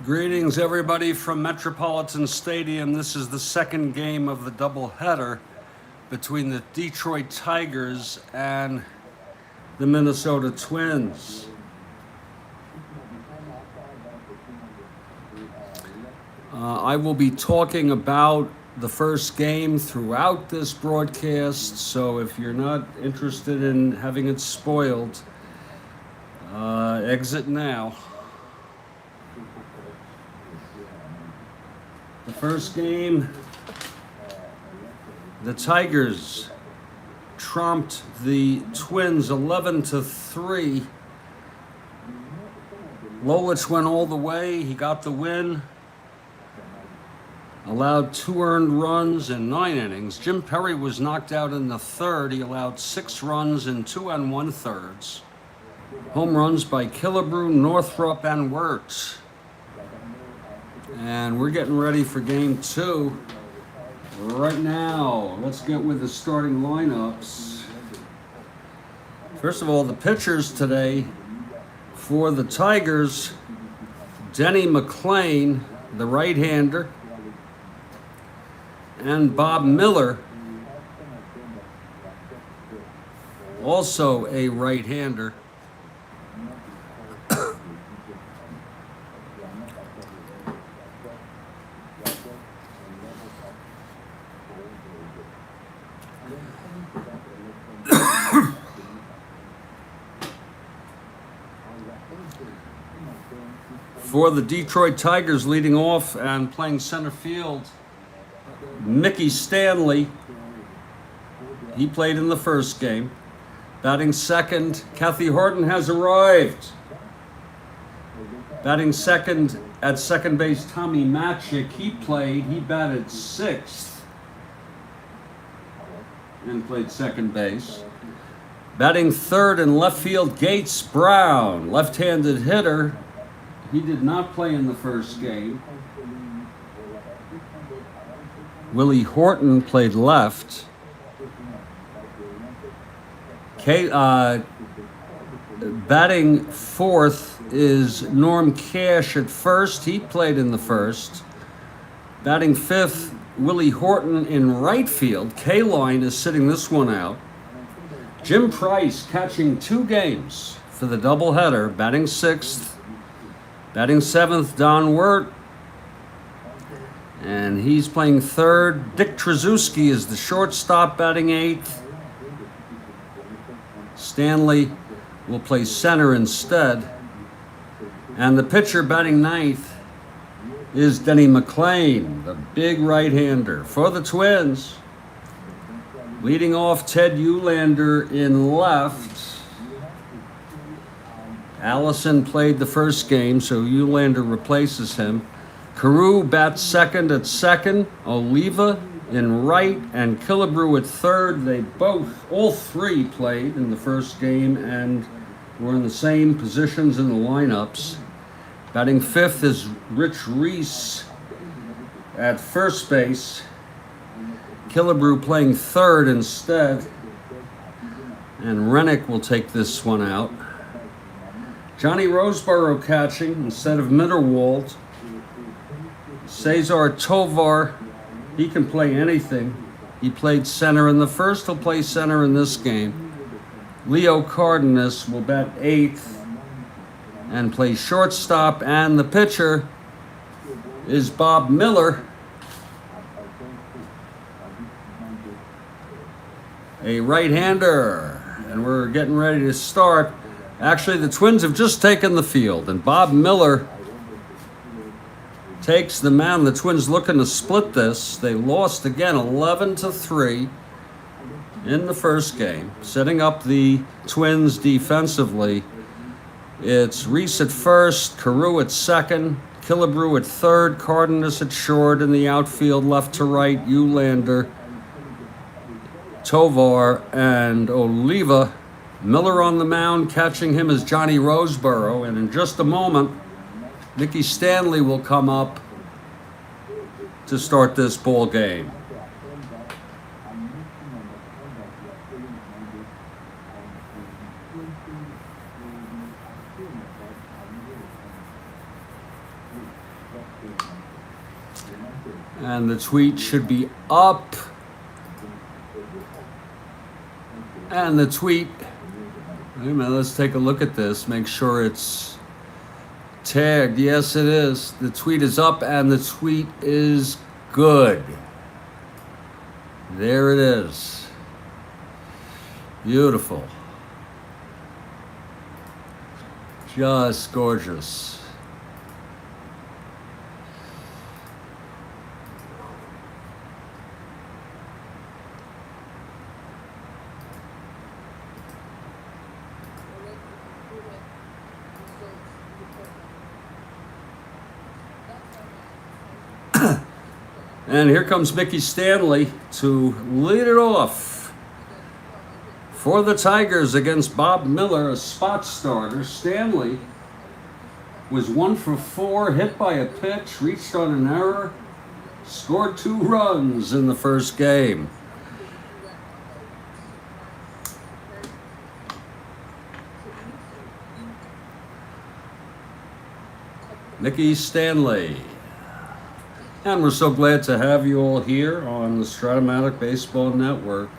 Greetings, everybody, from Metropolitan Stadium. This is the second game of the doubleheader between the Detroit Tigers and the Minnesota Twins. I will be talking about the first game throughout this broadcast, so if you're not interested in having it spoiled, exit now. The first game, the Tigers trumped the Twins 11-3. Lolich went all the way. He got the win. Allowed 2 earned runs in 9 innings. Jim Perry was knocked out in the third. He allowed 6 runs in 2 1/3. Home runs by Killebrew, Northrup, and Wirtz. And we're getting ready for game 2 right now. Let's get with the starting lineups. First of all, the pitchers today for the Tigers: Denny McLain, the right-hander, and Bob Miller, also a right-hander. For the Detroit Tigers, leading off and playing center field, Mickey Stanley. He played in the first game. Batting second, Kathy Horton has arrived. Batting second at second base, Tommy Matchik. He batted 6th and played second base. Batting third in left field, Gates Brown, left-handed hitter. He did not play in the first game. Willie Horton played left. Batting fourth is Norm Cash at first. He played in the first. Batting fifth, Willie Horton in right field. K-Line is sitting this one out. Jim Price catching 2 games for the doubleheader, batting 6th. Batting 7th, Don Wirt, and he's playing third. Dick Trzaskowski is the shortstop, batting 8th. Stanley will play center instead. And the pitcher batting 9th is Denny McLain, the big right-hander for the Twins. Leading off, Ted Eulander in left. Allison played the first game, so Eulander replaces him. Carew bats second at second. Oliva in right, and Killebrew at third. All three played in the first game and were in the same positions in the lineups. Batting fifth is Rich Reese at first base. Killebrew playing third instead, and Rennick will take this one out. Johnny Roseborough catching instead of Mitterwald. Cesar Tovar, he can play anything. He played center in the first. He'll play center in this game. Leo Cardenas will bat 8th and play shortstop. And the pitcher is Bob Miller, a right-hander. And we're getting ready to start. Actually, the Twins have just taken the field, and Bob Miller takes the mound. The Twins looking to split this. They lost again 11-3 in the first game. Setting up the Twins defensively, it's Reese at first, Carew at second, Killebrew at third, Cardenas at short. In the outfield, left to right, Eulander, Tovar, and Oliva. Miller on the mound. Catching him is Johnny Roseborough, and in just a moment, Mickey Stanley will come up to start this ball game. And the tweet should be up. And the tweet, wait a minute, let's take a look at this. Make sure it's tagged. Yes, it is. The tweet is up and the tweet is good. There it is. Beautiful. Just gorgeous. And here comes Mickey Stanley to lead it off for the Tigers against Bob Miller, a spot starter. Stanley was 1 for 4, hit by a pitch, reached on an error, scored 2 runs in the first game. Mickey Stanley. And we're so glad to have you all here on the Strat-O-Matic Baseball Network.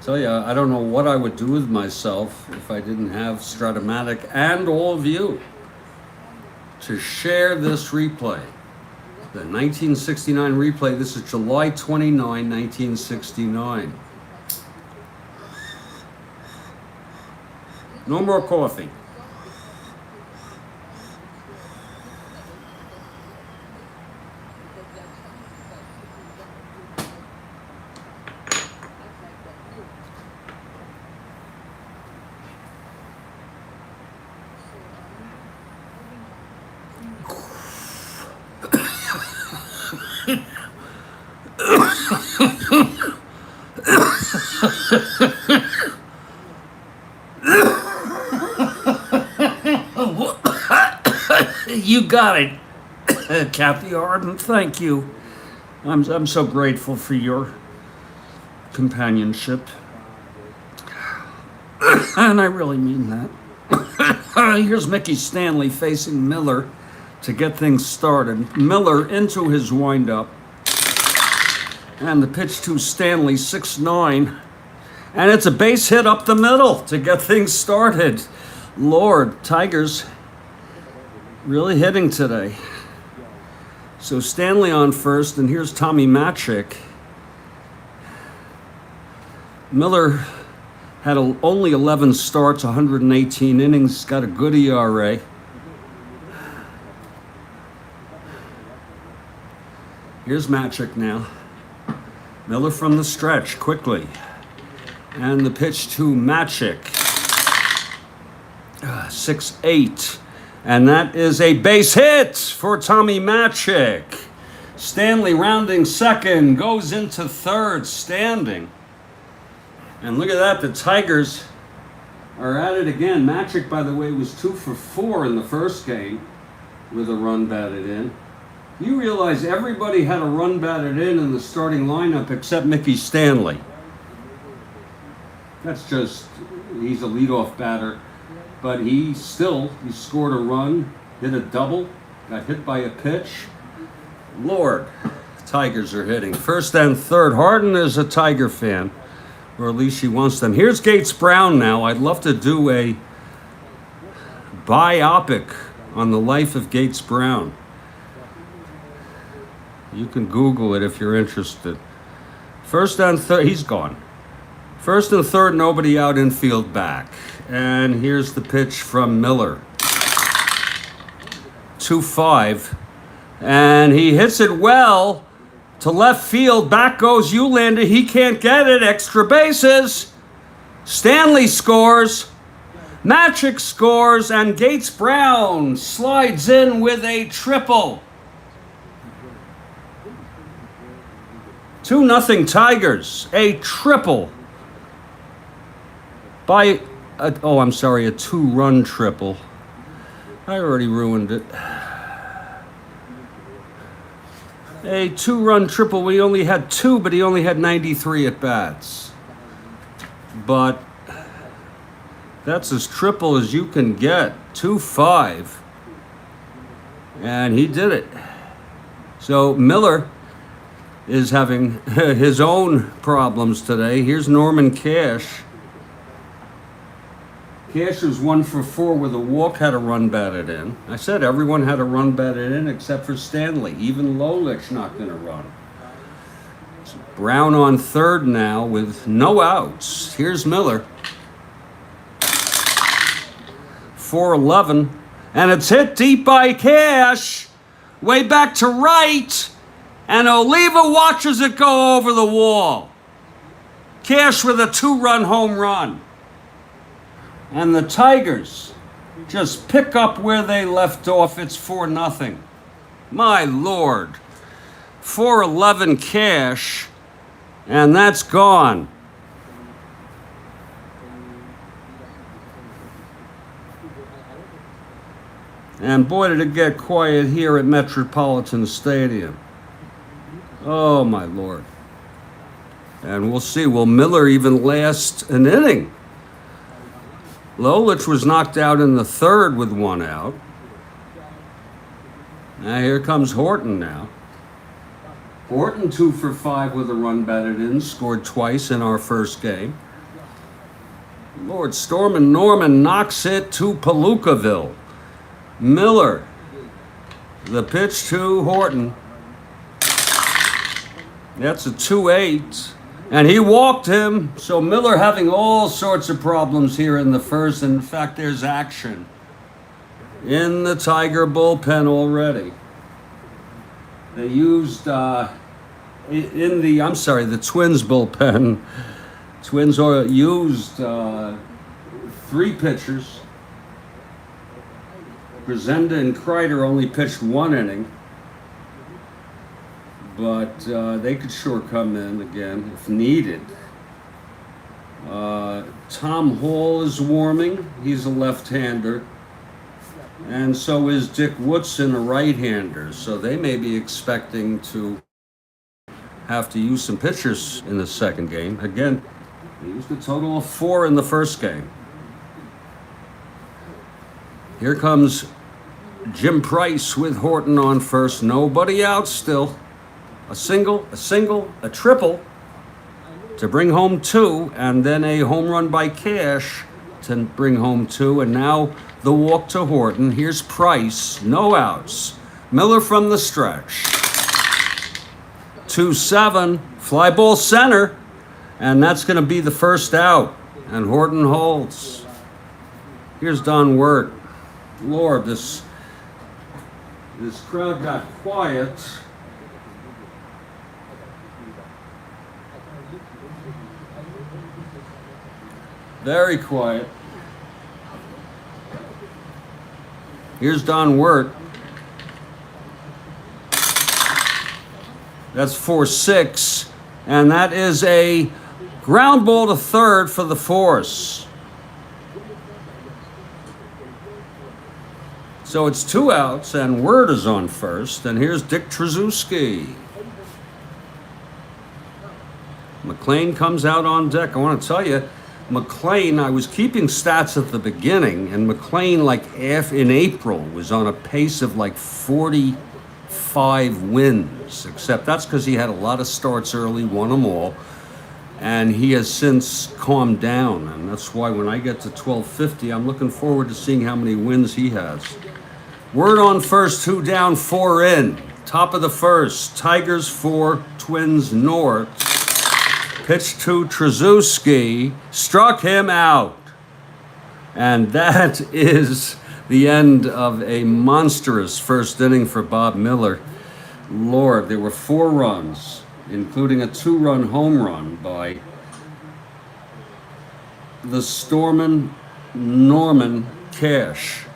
Tell you, I don't know what I would do with myself if I didn't have Strat-O-Matic and all of you to share this replay. The 1969 replay. This is July 29, 1969. No more coffee. You got it, Kathy Arden. Thank you. I'm so grateful for your companionship. And I really mean that. Here's Mickey Stanley facing Miller to get things started. Miller into his windup. And the pitch to Stanley, 6-9. And it's a base hit up the middle to get things started. Lord, Tigers really hitting today. So Stanley on first, and here's Strat-O-Matic. Miller had only 11 starts, 118 innings, got a good ERA. Here's Matic now. Miller from the stretch, quickly. And the pitch to Matic. 6-8. And that is a base hit for Strat-O-Matic. Stanley rounding second, goes into third, standing. And look at that, the Tigers are at it again. Matic, by the way, was 2 for 4 in the first game with a run batted in. You realize everybody had a run batted in the starting lineup except Mickey Stanley. That's just, he's a leadoff batter. But he scored a run, hit a double, got hit by a pitch. Lord, Tigers are hitting. First and third. Harden is a Tiger fan, or at least she wants them. Here's Gates Brown now. I'd love to do a biopic on the life of Gates Brown. You can Google it if you're interested. First and third, he's gone. First and third, nobody out, infield back. And here's the pitch from Miller. 2-5. And he hits it well to left field. Back goes Ulander. He can't get it. Extra bases. Stanley scores. Matic scores. And Gates Brown slides in with a triple. 2-0 Tigers. A triple by a 2-run triple. I already ruined it. A 2-run triple. We only had 2, but he only had 93 at bats. But that's as triple as you can get. 2-5. And he did it. So Miller is having his own problems today. Here's Norman Cash. Cash was 1 for 4 with a walk, had a run batted in. I said everyone had a run batted in except for Stanley. Even Lolich not going to run. It's Brown on third now with no outs. Here's Miller. 4-11. And it's hit deep by Cash. Way back to right. And Oliva watches it go over the wall. Cash with a 2-run home run. And the Tigers just pick up where they left off. It's 4-0. My Lord. 4-11 Cash. And that's gone. And boy, did it get quiet here at Metropolitan Stadium. Oh, my Lord. And we'll see. Will Miller even last an inning? Lolich was knocked out in the third with 1 out. Now here comes Horton now. Horton 2 for 5 with a run batted in, scored twice in our first game. Lord, Stormin' Norman knocks it to Palookaville. Miller, the pitch to Horton. That's a 2-8. And he walked him, so Miller having all sorts of problems here in the first. In fact, there's action in the Tiger bullpen already. They used, the Twins bullpen. Twins used 3 pitchers. Brazenda and Kreider only pitched 1 inning. But they could sure come in again if needed. Tom Hall is warming. He's a left-hander. And so is Dick Woodson, a right-hander. So they may be expecting to have to use some pitchers in the second game. Again, they used a total of 4 in the first game. Here comes Jim Price with Horton on first. Nobody out still. A single, a triple to bring home 2, and then a home run by Cash to bring home 2, and now the walk to Horton. Here's Price, no outs. Miller from the stretch. 2-7, fly ball center, and that's going to be the first out, and Horton holds. Here's Don Wirt. Lord, this crowd got quiet. Very quiet. Here's Don Wirt. That's 4-6. And that is a ground ball to third for the Force. So it's 2 outs, and Wirt is on first. And here's Dick Tracewski. McLain comes out on deck. I want to tell you, McLain, I was keeping stats at the beginning, and McLain, in April, was on a pace of 45 wins, except that's because he had a lot of starts early, won them all, and he has since calmed down, and that's why when I get to 1250, I'm looking forward to seeing how many wins he has. Wirt on first, 2 down, 4 in. Top of the first, Tigers 4, Twins North. Pitch to Tracewski, struck him out. And that is the end of a monstrous first inning for Bob Miller. Lord, there were 4 runs, including a 2-run home run by the Stormin' Norman Cash.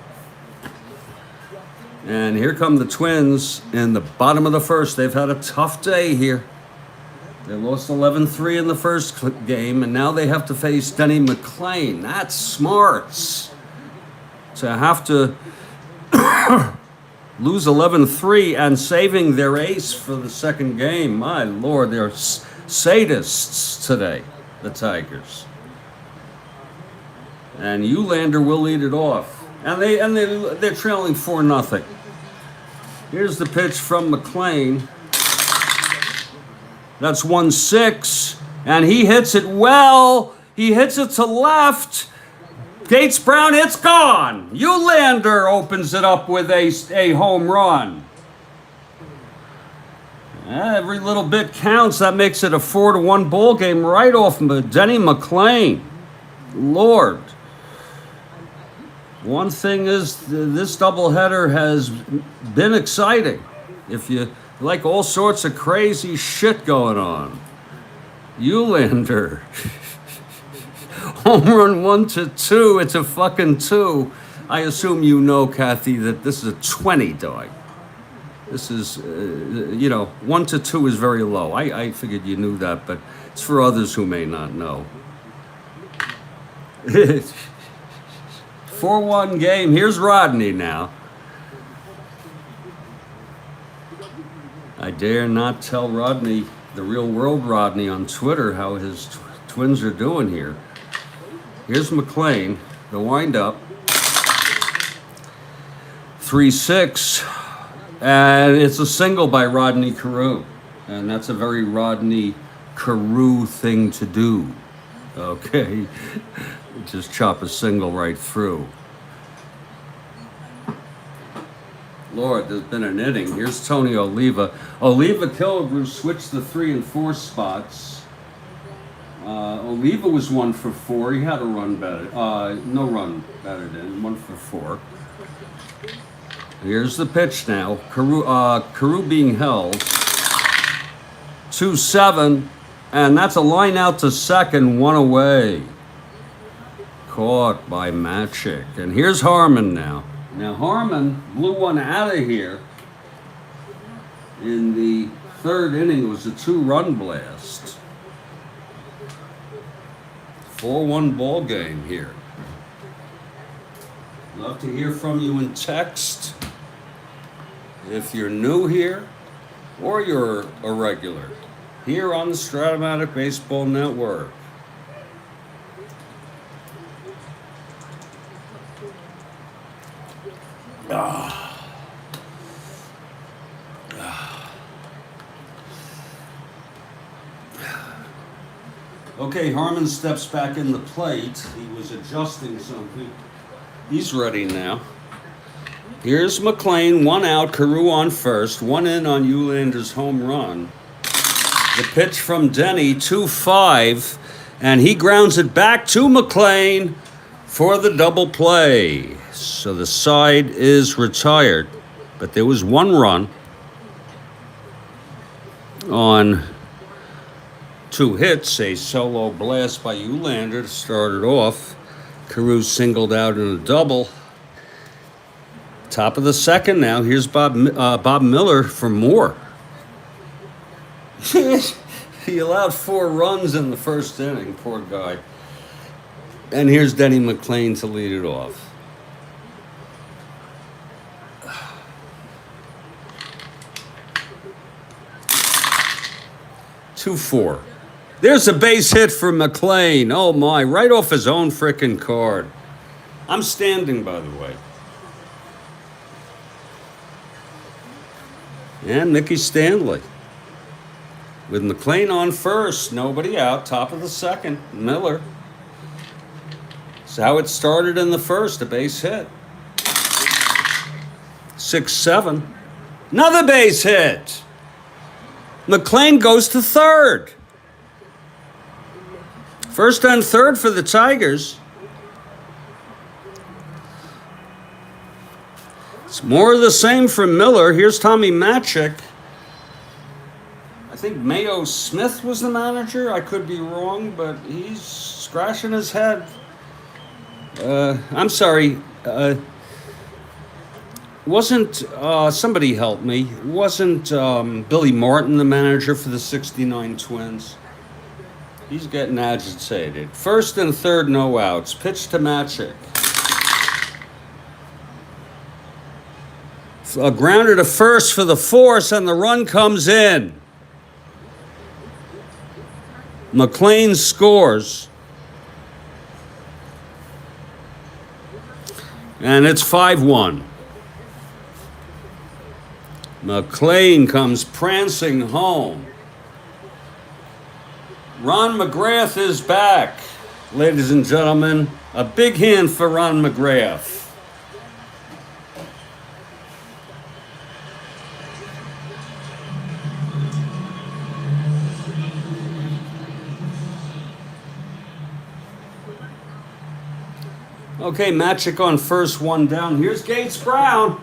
And here come the Twins in the bottom of the first. They've had a tough day here. They lost 11-3 in the first game, and now they have to face Denny McLain. That's smarts. To have to lose 11-3 and saving their ace for the second game. My Lord, they're sadists today, the Tigers. And Eulander will lead it off. And they're trailing 4-0. Here's the pitch from McLain. That's 1-6. And he hits it well. He hits it to left. Gates Brown, it's gone. Eulander opens it up with a home run. Every little bit counts. That makes it a 4-1 ball game right off Denny McLain. Lord. One thing is, this doubleheader has been exciting. If you like all sorts of crazy shit going on. Eulander. Home run 1-2. It's a fucking 2. I assume you know, Kathy, that this is a 20, dog. This is, 1-2 is very low. I figured you knew that, but it's for others who may not know. 4-1 game. Here's Rodney now. I dare not tell Rodney, the real world Rodney, on Twitter how his Twins are doing here. Here's McLain, the windup. 3-6. And it's a single by Rodney Carew. And that's a very Rodney Carew thing to do. Okay? Just chop a single right through. Lord, there's been an inning. Here's Tony Oliva. Oliva Killebrew switched the 3 and 4 spots. Oliva was 1 for 4. He had a run batted. No run batted in. 1 for 4. Here's the pitch now. Carew being held. 2-7. And that's a line out to second. 1 away. Caught by Matic. And here's Harmon now. Now Harmon blew one out of here in the 3rd inning. It was a 2-run blast. 4-1 ball game here. Love to hear from you in text. If you're new here or you're a regular, here on the Strat-O-Matic Baseball Network. Okay, Harmon steps back in the plate. He was adjusting something. He's ready now. Here's McLain, 1 out, Carew on first, 1 in on Eulander's home run. The pitch from Denny, 2-5, and he grounds it back to McLain for the double play. So the side is retired, but there was 1 run on 2 hits, a solo blast by Eulander to start it off. Carew singled out in a double. Top of the 2nd now. Here's Bob Miller for more. He allowed 4 runs in the 1st inning, poor guy. And here's Denny McLain to lead it off. Two-4. There's a base hit for McLain. Oh my, right off his own frickin' card. I'm standing, by the way. And Mickey Stanley. With McLain on first, nobody out, top of the 2nd, Miller. That's how it started in the 1st, a base hit. 6-7. Another base hit. McLain goes to 3rd. 1st and 3rd for the Tigers. It's more of the same from Miller. Here's Tommy Matic. I think Mayo Smith was the manager. I could be wrong, but he's scratching his head. I'm sorry. Wasn't, somebody help me, wasn't Billy Martin the manager for the 69 Twins? He's getting agitated. 1st and 3rd, no outs. Pitch to Matic. A grounder to first for the force, and the run comes in. McLain scores. And it's 5-1. McLain comes prancing home. Ron McGrath is back, ladies and gentlemen. A big hand for Ron McGrath. Okay, Magic on first, one down. Here's Gates Brown.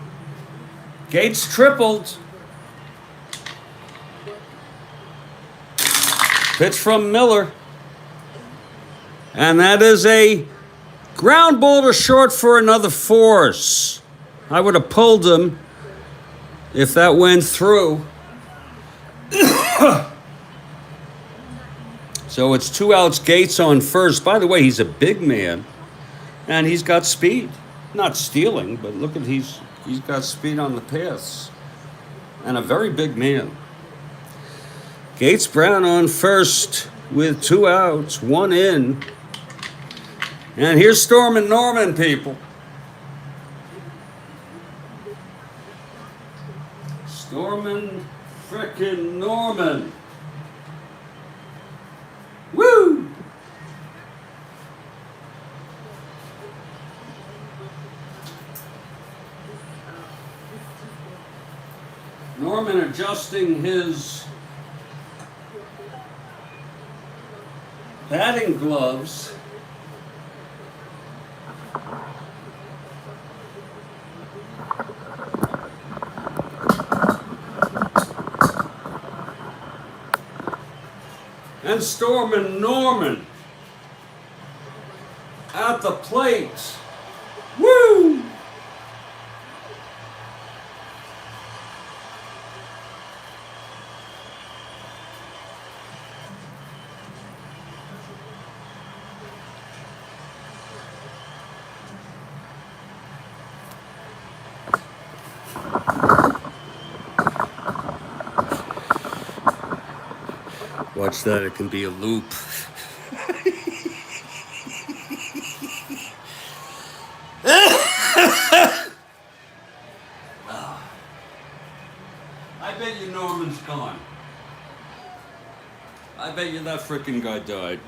Gates tripled. Pitch from Miller. And that is a ground ball to short for another force. I would have pulled him if that went through. So it's 2 outs, Gates on first. By the way, he's a big man. And he's got speed. Not stealing, but look at he's got speed on the pass. And a very big man. Gates Brown on first with 2 outs, 1 in. And here's Stormin' Norman, people. Stormin' frickin' Norman. Woo! Norman adjusting his batting gloves. And Stormin' Norman at the plate. Woo! Watch that, it can be a loop. I bet you Norman's gone. I bet you that frickin' guy died.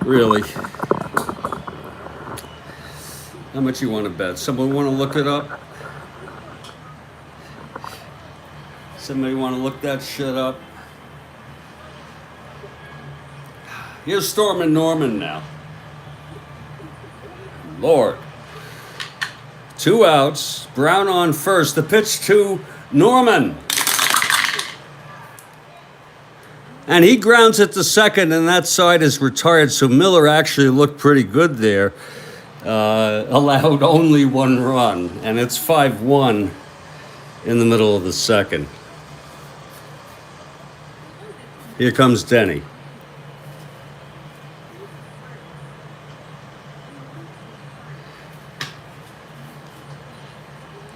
Really. How much you want to bet? Someone want to look it up? Somebody want to look that shit up? Here's Stormin' Norman now. Lord. 2 outs. Brown on first. The pitch to Norman. And he grounds it to second, and that side is retired. So Miller actually looked pretty good there. Allowed only 1 run. And it's 5-1 in the middle of the second. Here comes Denny.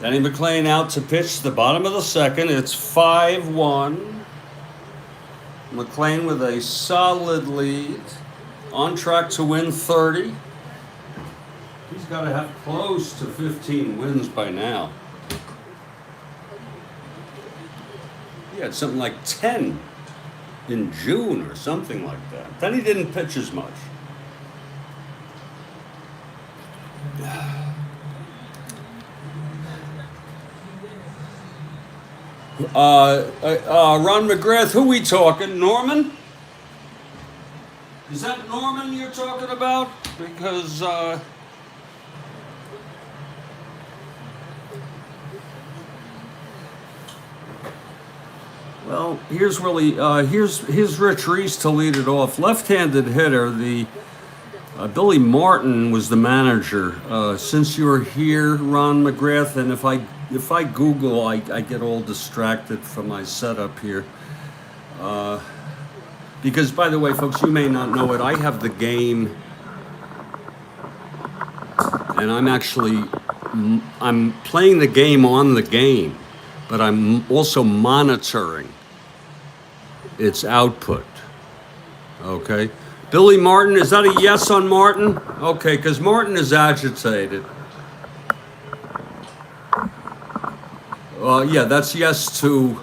Denny McLain out to pitch the bottom of the second. It's 5-1. McLain with a solid lead. On track to win 30. He's got to have close to 15 wins by now. He had something like 10 in June or something like that. Then he didn't pitch as much. Ron McGrath, who we talking? Norman? Is that Norman you're talking about? Because, well, here's Rich Reese to lead it off. Left-handed hitter, Billy Martin was the manager. Since you're here, Ron McGrath, and if I Google, I get all distracted from my setup here. Because, by the way, folks, you may not know it, I have the game, and I'm playing the game on the game, but I'm also monitoring its output. Okay? Billy Martin, is that a yes on Martin? Okay, because Martin is agitated. Yeah, that's yes to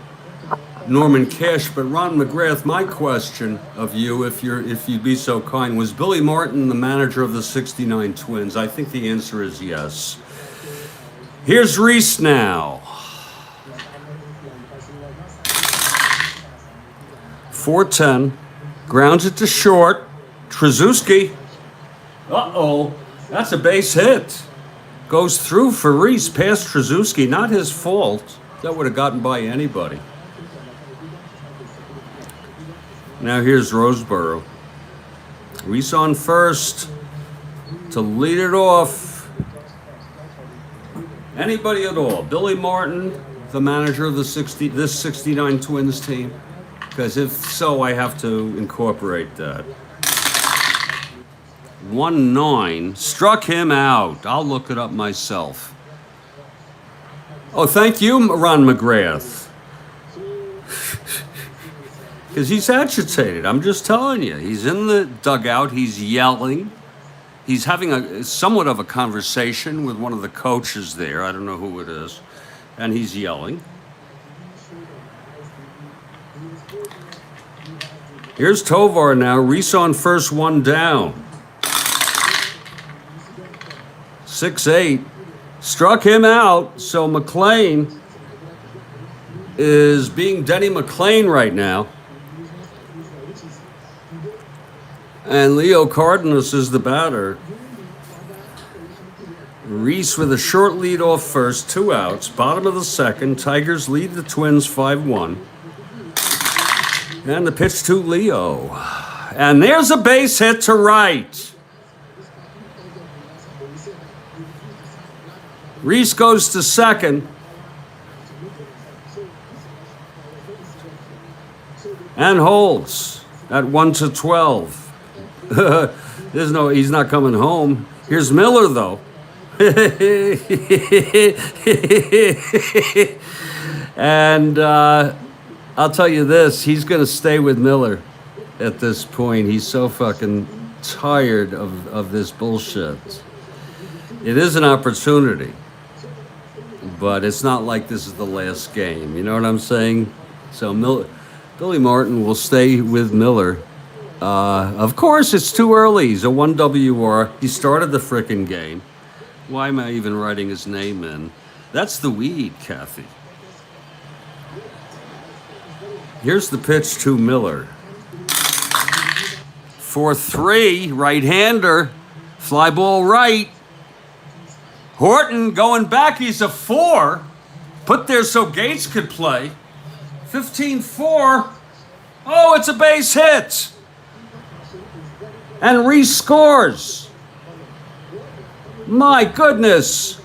Norman Cash. But Ron McGrath, my question of you, if you'd be so kind, was Billy Martin the manager of the '69 Twins? I think the answer is yes. Here's Reese now. 4-10, grounds it to short. Trzaskowski. Uh-oh, that's a base hit. Goes through for Reese past Trzaskowski. Not his fault. That would have gotten by anybody. Now here's Roseboro. Reese on first to lead it off. Anybody at all? Billy Martin, the manager of this '69 Twins team? Because if so, I have to incorporate that. 1-9, struck him out. I'll look it up myself. Oh, thank you, Ron McGrath. Because he's agitated. I'm just telling you. He's in the dugout. He's yelling. He's having somewhat of a conversation with one of the coaches there. I don't know who it is. And he's yelling. Here's Tovar now. Reese on first, one down. 6-8. Struck him out. So McLain is being Denny McLain right now. And Leo Cardenas is the batter. Reese with a short lead off first, 2 outs. Bottom of the second. Tigers lead the Twins 5-1. And the pitch to Leo. And there's a base hit to right. Reese goes to second. And holds at 1-12. He's not coming home. Here's Miller, though. And I'll tell you this, he's going to stay with Miller at this point. He's so fucking tired of this bullshit. It is an opportunity, but it's not like this is the last game. You know what I'm saying? So Billy Martin will stay with Miller. Of course, it's too early. He's a 1 WR. He started the frickin' game. Why am I even writing his name in? That's the weed, Kathy. Here's the pitch to Miller. 4-3, right-hander. Fly ball right. Horton going back. He's a 4. Put there so Gates could play. 15-4. Oh, it's a base hit. And Reese scores. My goodness.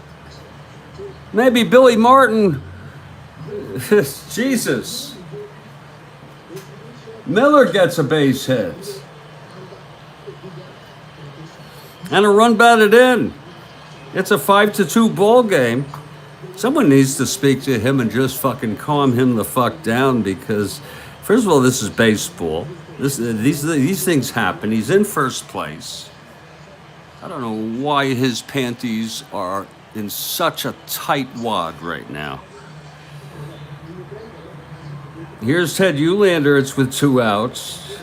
Maybe Billy Martin. Jesus. Miller gets a base hit. And a run batted in. It's a 5-2 ball game. Someone needs to speak to him and just fucking calm him the fuck down because, first of all, this is baseball. These things happen. He's in first place. I don't know why his panties are in such a tight wad right now. Here's Ted Uhlaender. It's with 2 outs.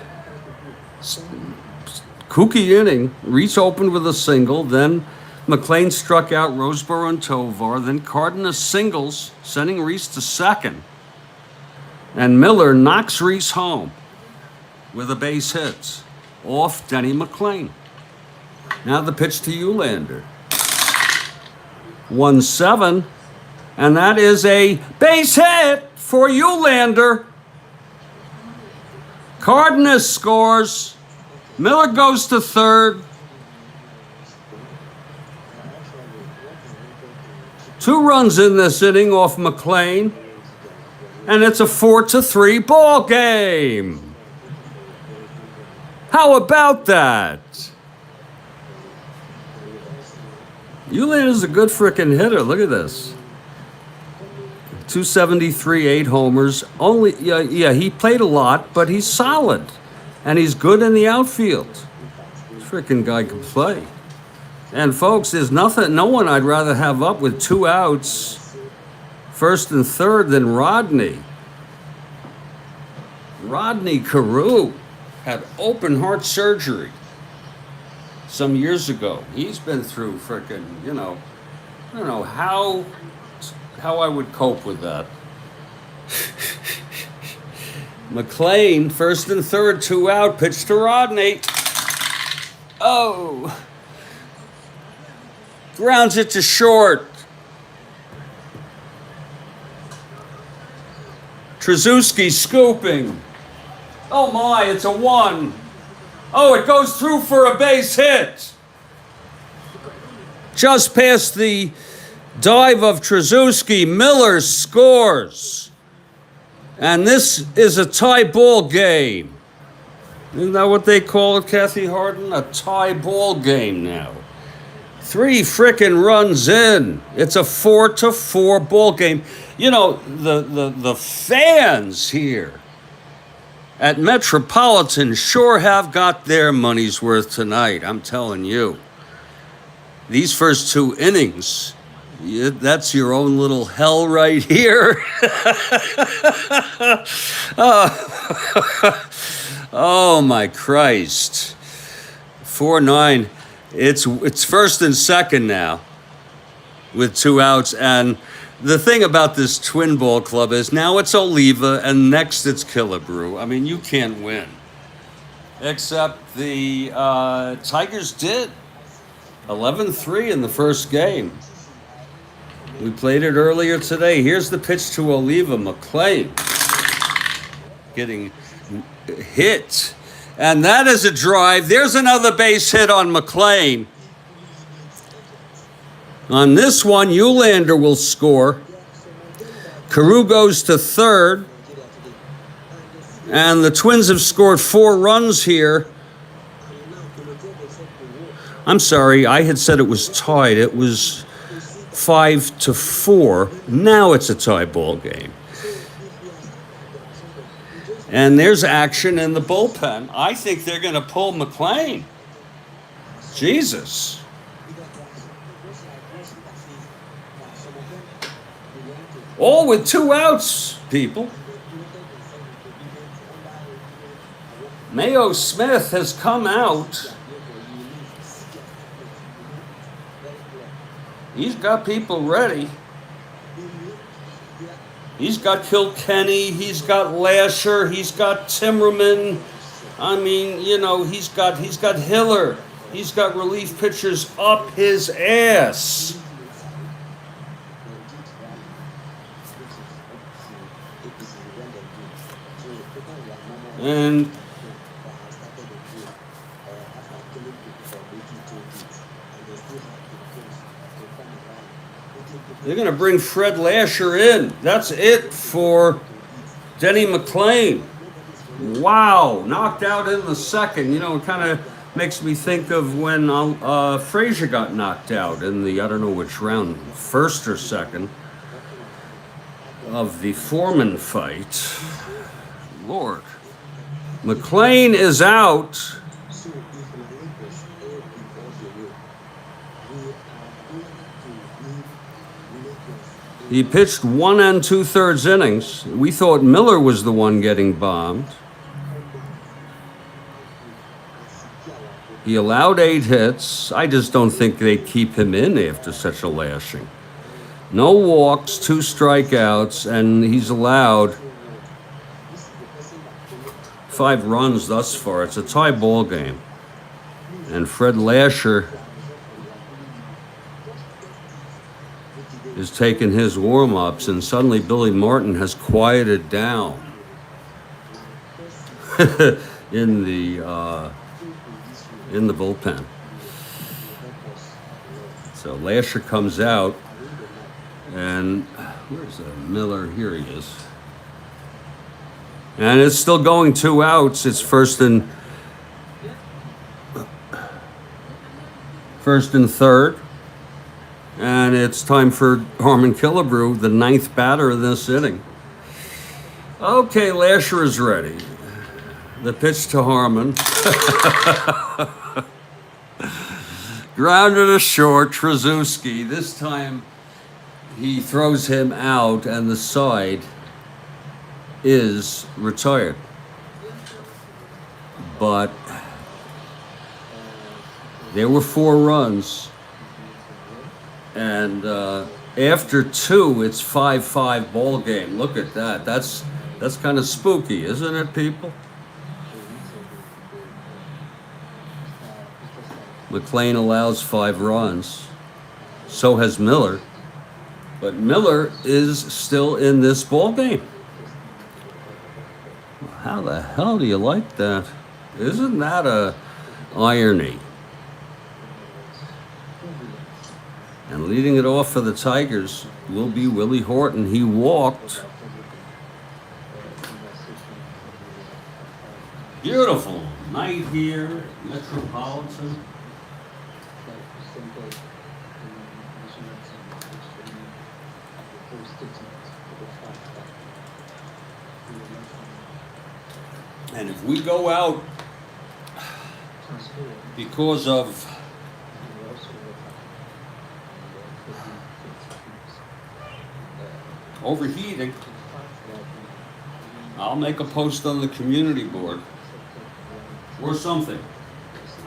Kooky inning. Reese opened with a single. Then McLain struck out Roseboro and Tovar. Then Cardenas singles, sending Reese to second. And Miller knocks Reese home with a base hit off Denny McLain. Now the pitch to Uhlaender. 1-7. And that is a base hit for Uhlaender. Cardenas scores. Miller goes to third. 2 runs in this inning off McLain. And it's a 4-3 ball game. How about that? Uhlaender's a good frickin' hitter. Look at this. 273, 8 homers. Only, yeah, he played a lot, but he's solid. And he's good in the outfield. This frickin' guy can play. And folks, there's no one I'd rather have up with 2 outs, first and third, than Rodney. Rodney Carew had open heart surgery some years ago. He's been through frickin', I don't know how I would cope with that. McLain, first and third, 2 out, pitch to Rodney. Oh. Grounds it to short. Trzaskowski scooping. Oh my, it's a 1. Oh, it goes through for a base hit. Just past the dive of Trzaskowski, Miller scores. And this is a tie ball game. Isn't that what they call it, Kathy Harden? A tie ball game now. 3 frickin' runs in. It's a 4-4 ball game. You know, the fans here at Metropolitan sure have got their money's worth tonight, I'm telling you. These first 2 innings, that's your own little hell right here. Oh my Christ. 4-9. It's first and second now with 2 outs. And the thing about this twin ball club is now it's Oliva and next it's Killebrew. I mean, you can't win. Except the Tigers did. 11-3 in the first game. We played it earlier today. Here's the pitch to Oliva. McLain getting hit. And that is a drive. There's another base hit on McLain. On this one, Eulander will score. Carew goes to third. And the Twins have scored 4 runs here. I'm sorry, I had said it was tied. It was 5-4. Now it's a tie ball game. And there's action in the bullpen. I think they're going to pull McLain. Jesus. All with 2 outs, people. Mayo Smith has come out. He's got people ready. He's got Kilkenny, he's got Lasher, he's got Timmerman. I mean, he's got Hiller. He's got relief pitchers up his ass. And they're going to bring Fred Lasher in. That's it for Denny McLain. Wow, knocked out in the second. It kind of makes me think of when Frazier got knocked out in the, I don't know which round, first or second, of the Foreman fight. Lord. McLain is out. He pitched 1 2/3 innings. We thought Miller was the one getting bombed. He allowed 8 hits. I just don't think they keep him in after such a lashing. No walks, 2 strikeouts, and he's allowed 5 runs thus far. It's a tie ball game. And Fred Lasher is taking his warm-ups, and suddenly Billy Martin has quieted down in the bullpen. So Lasher comes out, and where's Miller? Here he is. And it's still going 2 outs. It's first and third. And it's time for Harmon Killebrew, the 9th batter of this inning. Okay, Lasher is ready. The pitch to Harmon. Grounded to short, Trzaskowski. This time he throws him out, and the side is retired. but there were 4 runs, and after 2, it's 5-5 ball game. Look at that. That's kind of spooky, isn't it, people? McLain allows 5 runs. So has Miller. But Miller is still in this ball game. How the hell do you like that? Isn't that a irony? And leading it off for the Tigers will be Willie Horton. He walked. Beautiful night here, Metropolitan. And if we go out because of overheating, I'll make a post on the community board or something.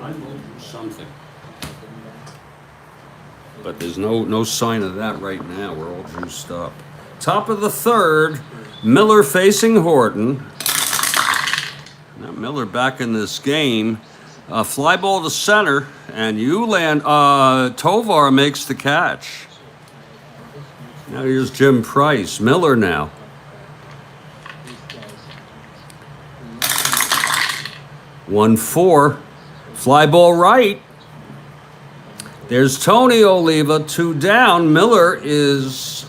I will do something. But there's no sign of that right now. We're all juiced up. Top of the 3rd, Miller facing Horton. Now Miller back in this game. Fly ball to center, and Tovar makes the catch. Now here's Jim Price. Miller now. One 4. Fly ball right. There's Tony Oliva, 2 down. Miller is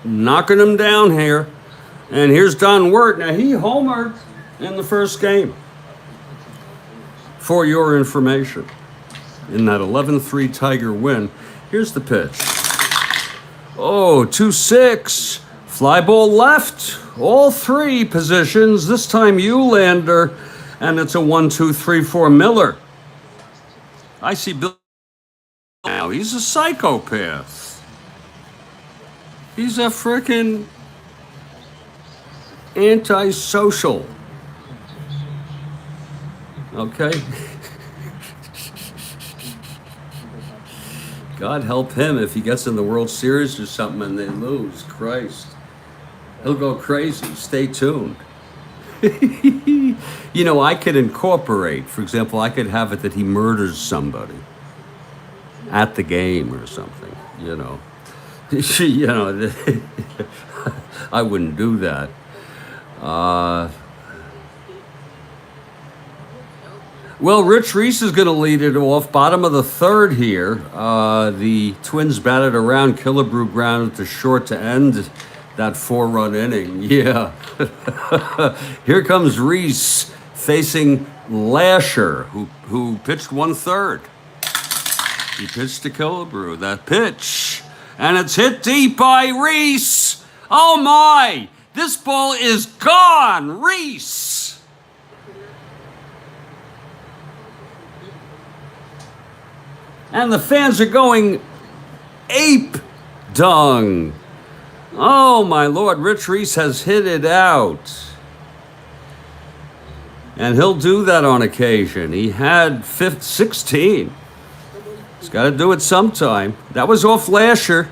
knocking him down here. And here's Don Wirt. Now, he homered in the first game, for your information, in that 11-3 Tiger win. Here's the pitch. Oh, 2-6. Fly ball left. All 3 positions. This time Eulander. And it's a 1-2-3-4 Miller. I see Bill now. He's a psychopath. He's a frickin' antisocial. Okay? God help him if he gets in the World Series or something and they lose. Christ. He'll go crazy. Stay tuned. You know, I could incorporate, for example, I could have it that he murders somebody at the game or something, you know. You know, I wouldn't do that. Well, Rich Reese is going to lead it off. Bottom of the 3rd here. The Twins batted around. Killebrew grounded to short to end that 4-run inning. Yeah. Here comes Reese facing Lasher, who pitched 1/3. He pitched to Killebrew. That pitch. And it's hit deep by Reese. Oh, my. This ball is gone. Reese. And the fans are going ape dung. Oh, my Lord. Rich Reese has hit it out. And he'll do that on occasion. He had 16. He's got to do it sometime. That was off Lasher.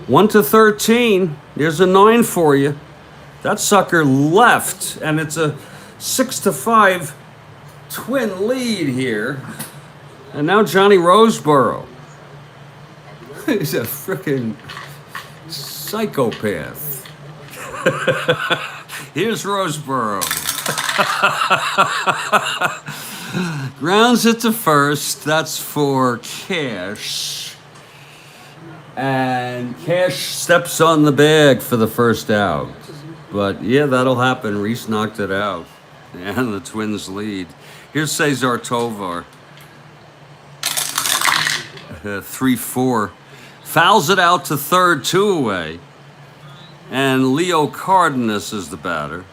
1-13. There's a 9 for you. That sucker left. And it's a 6-5 Twin lead here. And now Johnny Roseboro. He's a frickin' psychopath. Here's Roseboro. Grounds it to first. That's for Cash. And Cash steps on the bag for the first out. But yeah, that'll happen. Reese knocked it out. And the Twins lead. Here's Cesar Tovar. 3-4. Fouls it out to third, 2 away. And Leo Cardenas is the batter.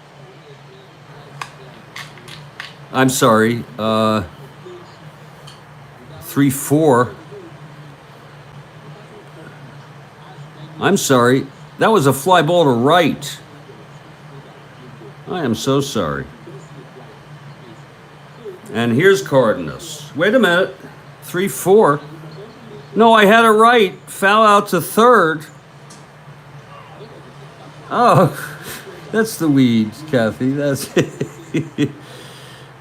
I'm sorry. 3-4. I'm sorry. That was a fly ball to right. I am so sorry. And here's Cardenas. Wait a minute. 3-4. No, I had it right. Foul out to third. Oh, that's the weeds, Kathy. That's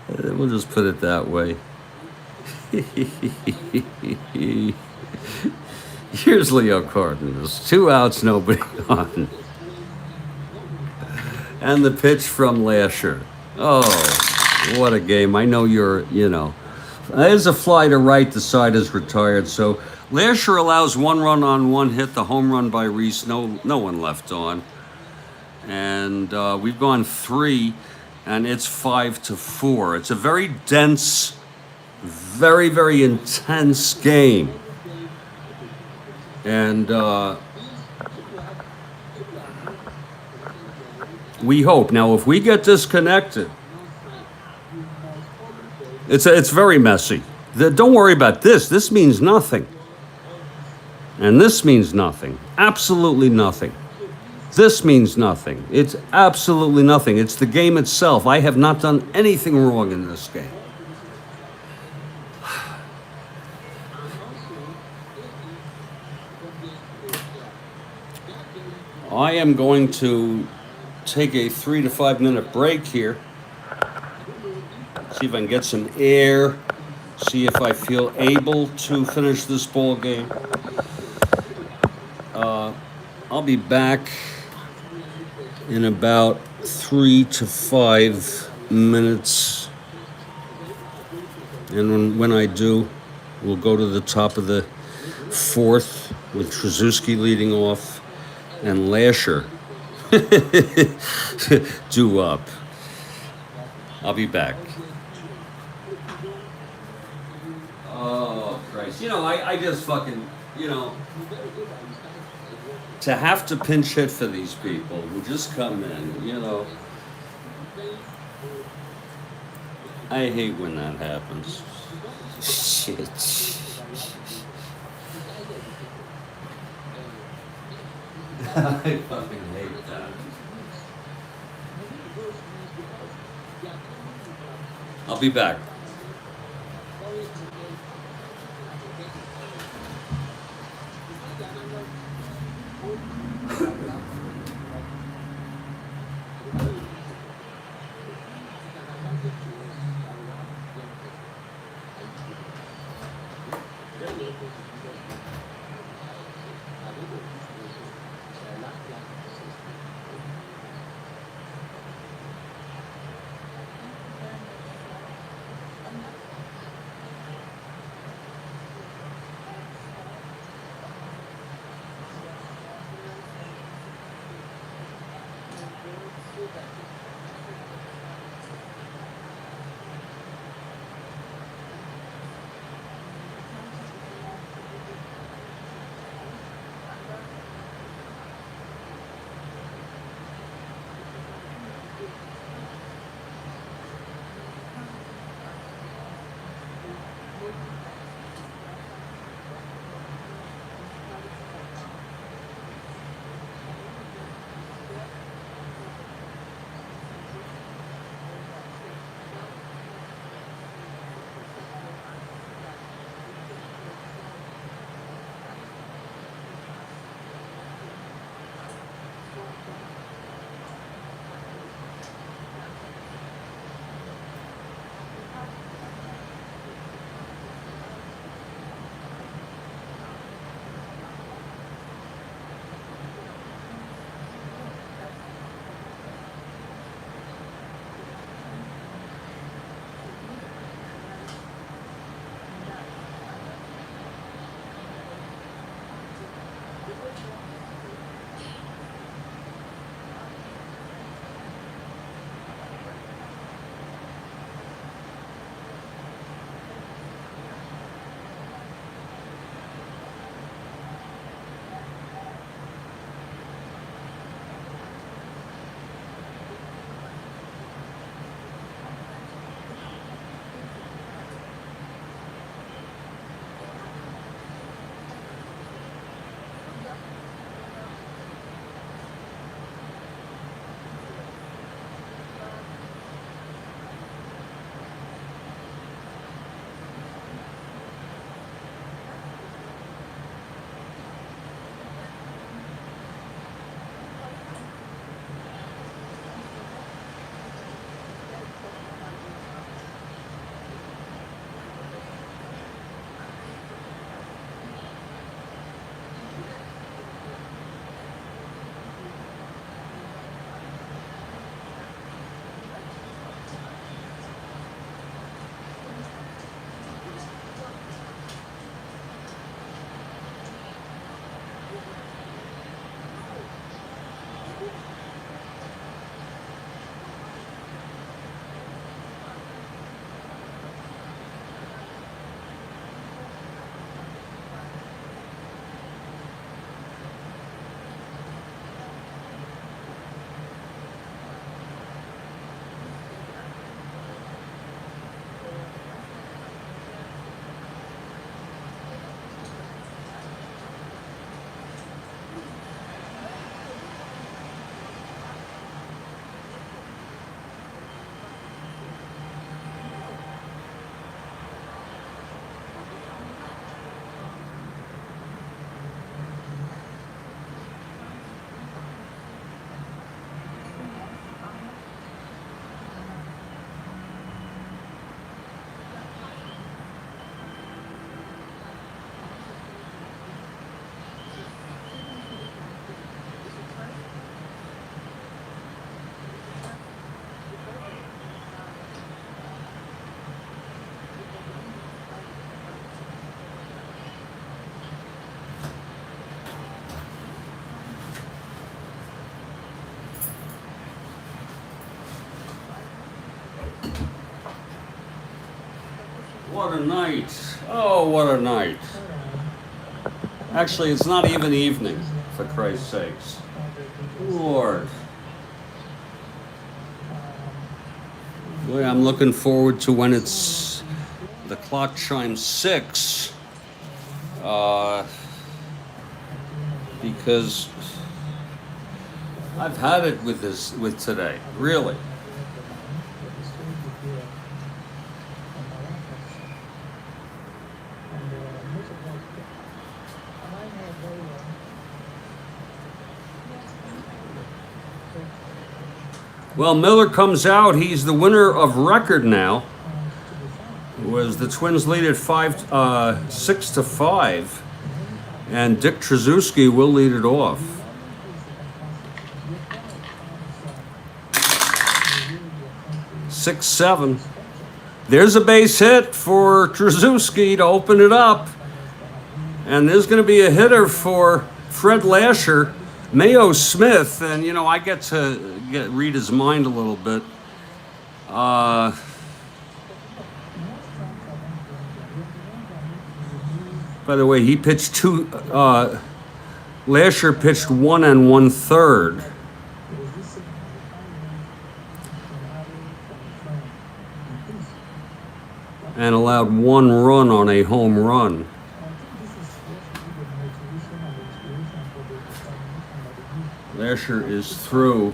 we'll just put it that way. Here's Leo Cardenas. 2 outs, nobody on. And the pitch from Lasher. Oh, what a game. I know there's a fly to right. The side is retired. So Lasher allows 1 run on 1 hit, the home run by Reese. No one left on. And we've gone 3, and it's 5-4. It's a very dense, very, very intense game. And we hope. Now, if we get disconnected, it's very messy. Don't worry about this. This means nothing. And this means nothing. Absolutely nothing. This means nothing. It's absolutely nothing. It's the game itself. I have not done anything wrong in this game. I am going to take a 3 to 5 minute break here. See if I can get some air. See if I feel able to finish this ball game. I'll be back in about 3 to 5 minutes. And when I do, we'll go to the top of the 4th with Trzaskowski leading off and Lasher due up. I'll be back. Oh, Christ. I just fucking, to have to pinch hit for these people who just come in, I hate when that happens. Shit. I fucking hate that. I'll be back. What a night. Oh, what a night. Actually, it's not even evening, for Christ's sakes. Lord. Boy, I'm looking forward to when the clock chimes 6. Because I've had it with today, really. Well, Miller comes out. He's the winner of record now. Was the Twins lead at 6-5, and Dick Tracewski will lead it off. Six, 7. There's a base hit for Tracewski to open it up, and there's going to be a hitter for Fred Lasher. Mayo Smith, and I get to read his mind a little bit. By the way, he pitched Lasher pitched 1 1/3. And allowed 1 run on a home run. Lasher is through,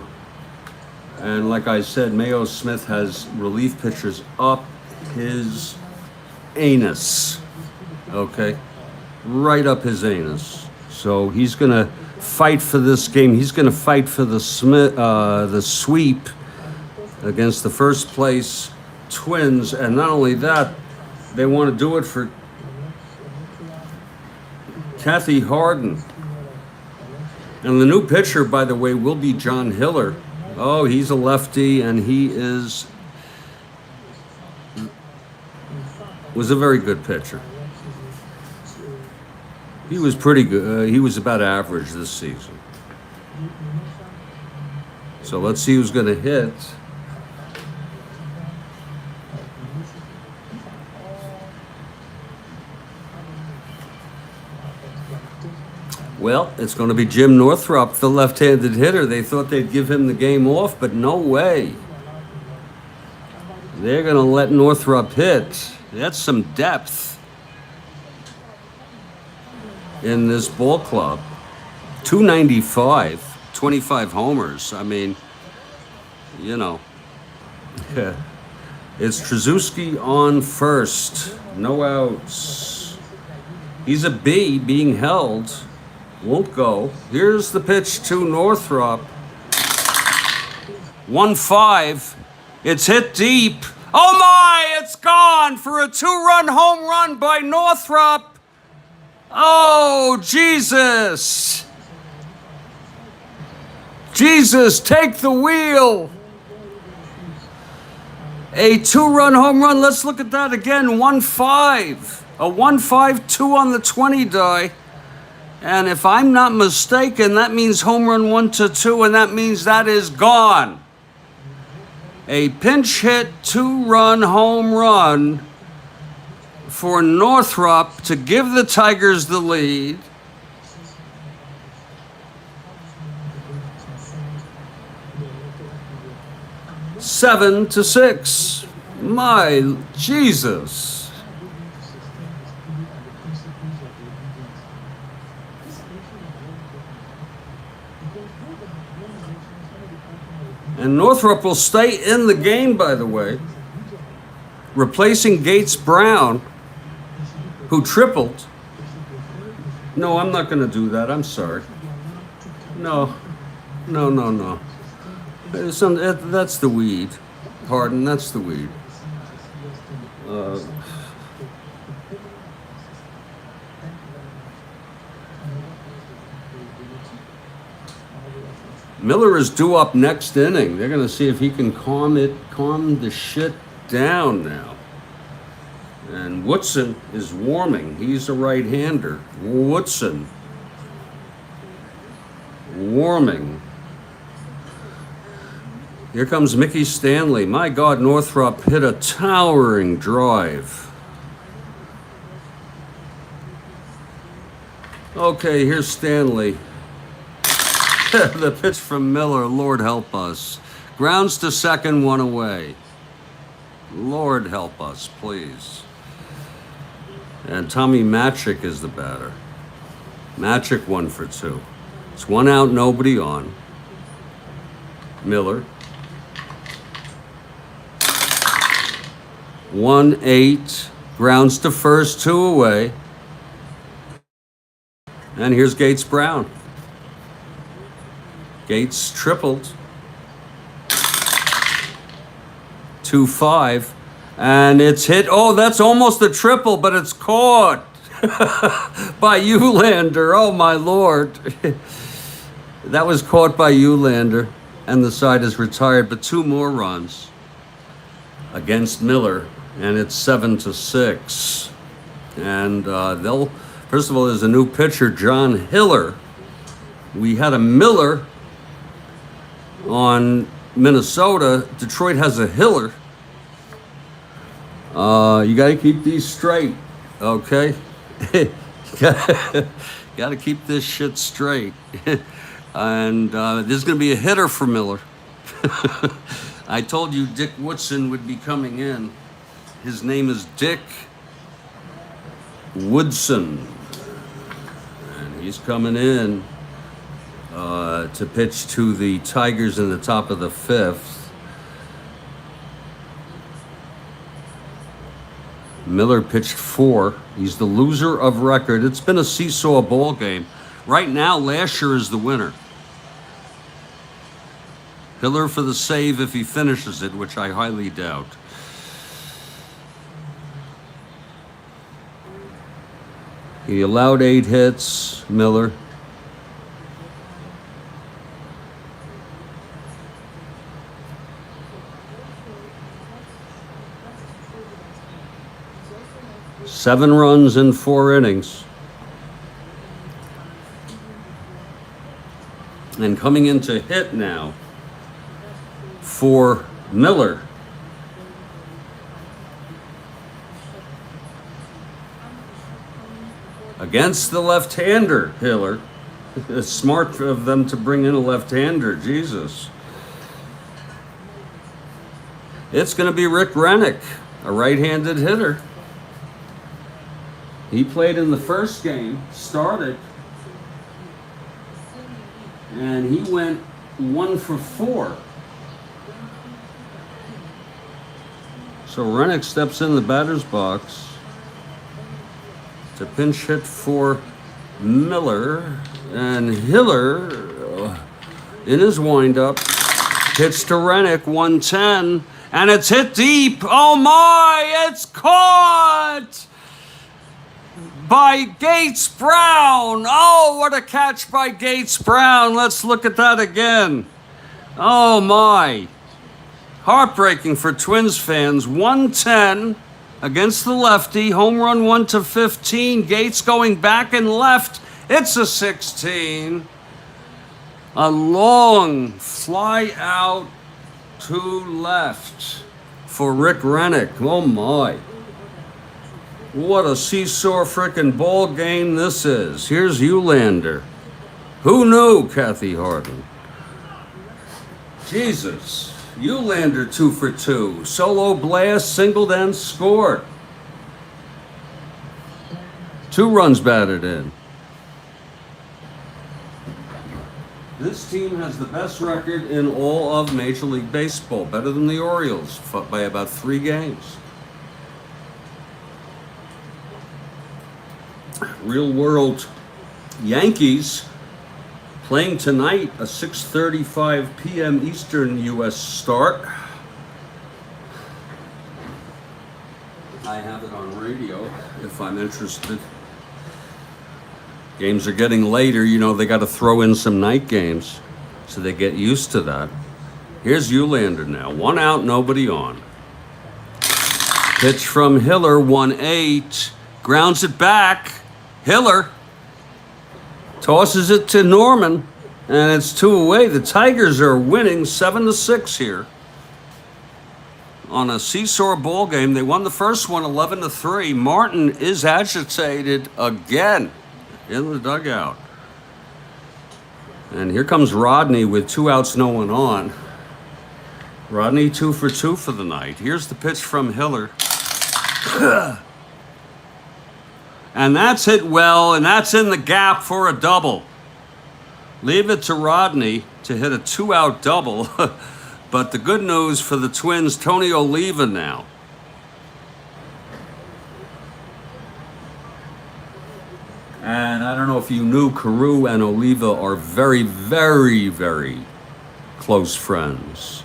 and like I said, Mayo Smith has relief pitchers up his anus, okay, right up his anus. So he's gonna fight for this game. He's gonna fight for the sweep against the first place Twins, and not only that, they want to do it for Kathy Harden. And the new pitcher, by the way, will be John Hiller. Oh, he's a lefty, and was a very good pitcher. He was pretty good. He was about average this season. So let's see who's going to hit. Well, it's going to be Jim Northrup, the left-handed hitter. They thought they'd give him the game off, but no way. They're going to let Northrup hit. That's some depth in this ball club. 295, 25 homers. I mean, It's Tracewski on first. No outs. He's a B being held. Won't go. Here's the pitch to Northrup. 1-5. It's hit deep. Oh my! It's gone for a 2-run home run by Northrup. Oh, Jesus. Jesus, take the wheel. A 2-run home run. Let's look at that again. 1-5. A 1-5-2 on the 20 die. And if I'm not mistaken, that means home run 1-2, and that means that is gone. A pinch hit 2-run home run for Northrup to give the Tigers the lead. Seven to 6. My Jesus. And Northrup will stay in the game, by the way, replacing Gates Brown, who tripled. No, I'm not going to do that. I'm sorry. No. That's the weed. Pardon, that's the weed. Miller is due up next inning. They're going to see if he can calm the shit down now. And Woodson is warming. He's a right-hander. Woodson warming. Here comes Mickey Stanley. My God, Northrup hit a towering drive. Okay, here's Stanley. The pitch from Miller, Lord help us. Grounds to second, one away. Lord help us, please. And Tommy Matic is the batter. Matic 1 for 2. It's 1 out, nobody on. Miller. 1-8. Grounds to first, 2 away. And here's Gates Brown. Gates tripled. 2-5. And it's hit. Oh, that's almost a triple, but it's caught by Eulander. Oh, my Lord. That was caught by Eulander. And the side is retired, but 2 more runs against Miller. And it's 7-6. And first of all, there's a new pitcher, John Hiller. We had a Miller on Minnesota. Detroit has a Hiller. You got to keep these straight, okay? Got to keep this shit straight. And there's going to be a hitter for Miller. I told you Dick Woodson would be coming in. His name is Dick Woodson. And he's coming in to pitch to the Tigers in the top of the 5th. Miller pitched 4. He's the loser of record. It's been a seesaw ball game. Right now, Lasher is the winner. Hiller for the save if he finishes it, which I highly doubt. He allowed 8 hits, Miller. Seven runs in 4 innings. And coming into hit now for Miller. Against the left-hander, Hiller. It's smart of them to bring in a left-hander, Jesus. It's going to be Rick Rennick, a right-handed hitter. He played in the first game, started, and he went 1 for 4. So Rennick steps in the batter's box to pinch hit for Miller, and Hiller, in his windup, hits to Rennick, 110, and it's hit deep. Oh my, it's caught by Gates Brown. Oh, what a catch by Gates Brown. Let's look at that again. Oh my. Heartbreaking for Twins fans. 110 against the lefty. Home run 1-15. Gates going back and left. It's a 16. A long fly out to left for Rick Rennick. Oh my. What a seesaw frickin' ball game this is. Here's Eulander. Who knew, Kathy Harden? Jesus. Eulander 2 for 2. Solo blast, singled and scored. 2 runs batted in. This team has the best record in all of Major League Baseball. Better than the Orioles by about 3 games. Real world Yankees playing tonight, a 6:35 p.m. Eastern U.S. start. I have it on radio if I'm interested. Games are getting later, you know, they got to throw in some night games, so they get used to that. Here's Eulander now, 1 out, nobody on. Pitch from Hiller, 1-8, grounds it back. Hiller tosses it to Norman, and it's 2 away. The Tigers are winning 7-6 here on a seesaw ball game. They won the first one 11-3. Martin is agitated again. in the dugout. And here comes Rodney with 2 outs, no one on. Rodney 2 for 2 for the night. Here's the pitch from Hiller. And that's hit well, and that's in the gap for a double. Leave it to Rodney to hit a 2-out double. But the good news for the Twins, Tony Oliva now. And I don't know if you knew, Carew and Oliva are very, very, very close friends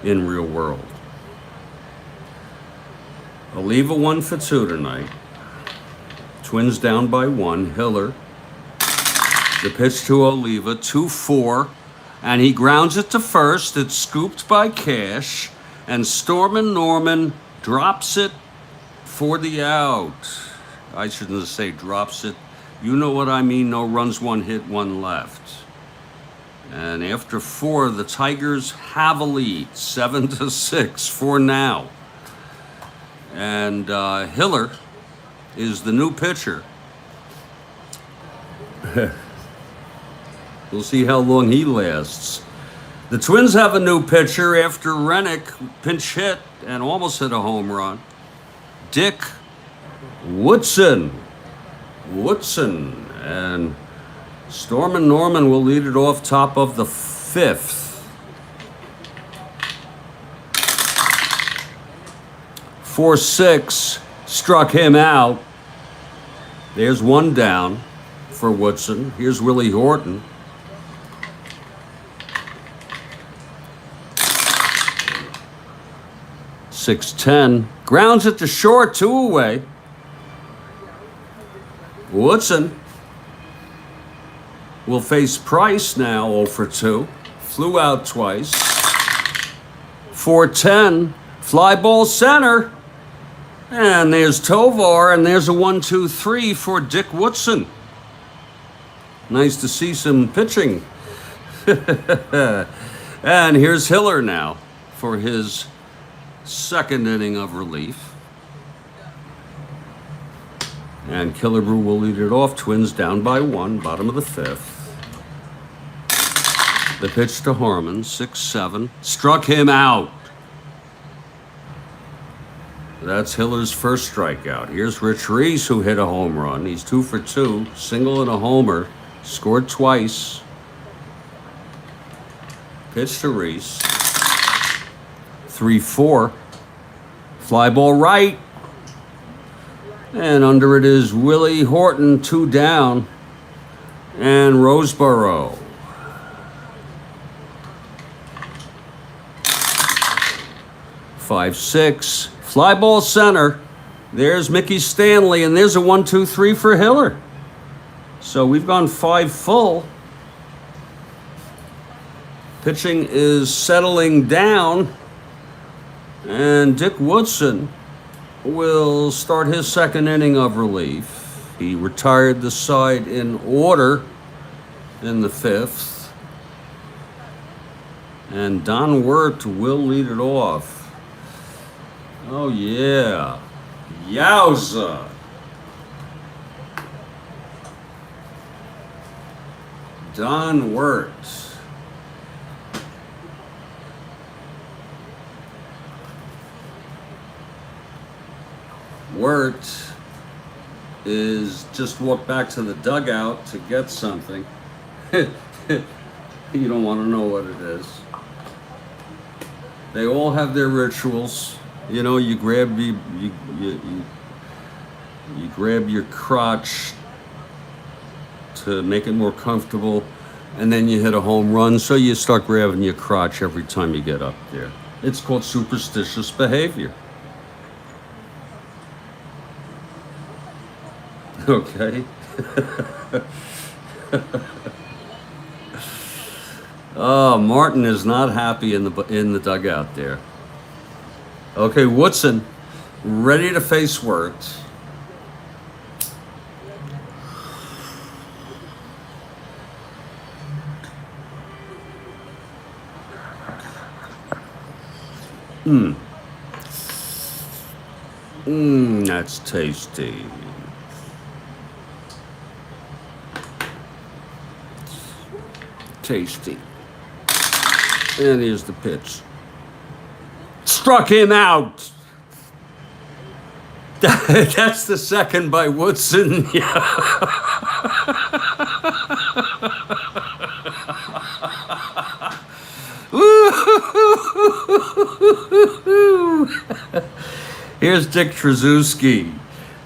in real world. Oliva 1 for 2 tonight. Twins down by 1. Hiller. The pitch to Oliva, 2-4. And he grounds it to first. It's scooped by Cash. And Stormin' Norman drops it for the out. I shouldn't say drops it. You know what I mean. No runs, 1 hit, 1 left. And after 4, the Tigers have a lead. 7-6 for now. And Hiller is the new pitcher. We'll see how long he lasts. The Twins have a new pitcher after Rennick pinch hit and almost hit a home run. Dick Woodson. And Stormin' Norman will lead it off top of the 5th. 4-6 struck him out. There's 1 down for Woodson. Here's Willie Horton. .610. Grounds it to short, 2 away. Woodson will face Price now, 0 for 2. Flew out twice. 4-10. Fly ball center. And there's Tovar, and there's a 1-2-3 for Dick Woodson. Nice to see some pitching. And here's Hiller now for his 2nd inning of relief. And Killebrew will lead it off. Twins down by 1, bottom of the 5th. The pitch to Harmon, 6-7. Struck him out. That's Hiller's first strikeout. Here's Rich Reese, who hit a home run. He's 2 for 2, single and a homer. Scored twice. Pitch to Reese. 3-4. Fly ball right. And under it is Willie Horton, 2 down. And Roseboro. .56. Fly ball center. There's Mickey Stanley, and there's a 1-2-3 for Hiller. So we've gone 5 full. Pitching is settling down. And Dick Woodson will start his 2nd inning of relief. He retired the side in order in the 5th. And Don Wirt will lead it off. Oh, yeah. Yowza. Don Wirt. Wirt is just walked back to the dugout to get something. You don't want to know what it is. They all have their rituals. You know, you grab you grab your crotch to make it more comfortable, and then you hit a home run, so you start grabbing your crotch every time you get up there. It's called superstitious behavior. Okay. Oh, Martin is not happy in the dugout there. Okay, Woodson ready to face Wirt. That's tasty. tasty. And here's the pitch. Struck him out. That's the second by Woodson. Here's Dick Tracewski.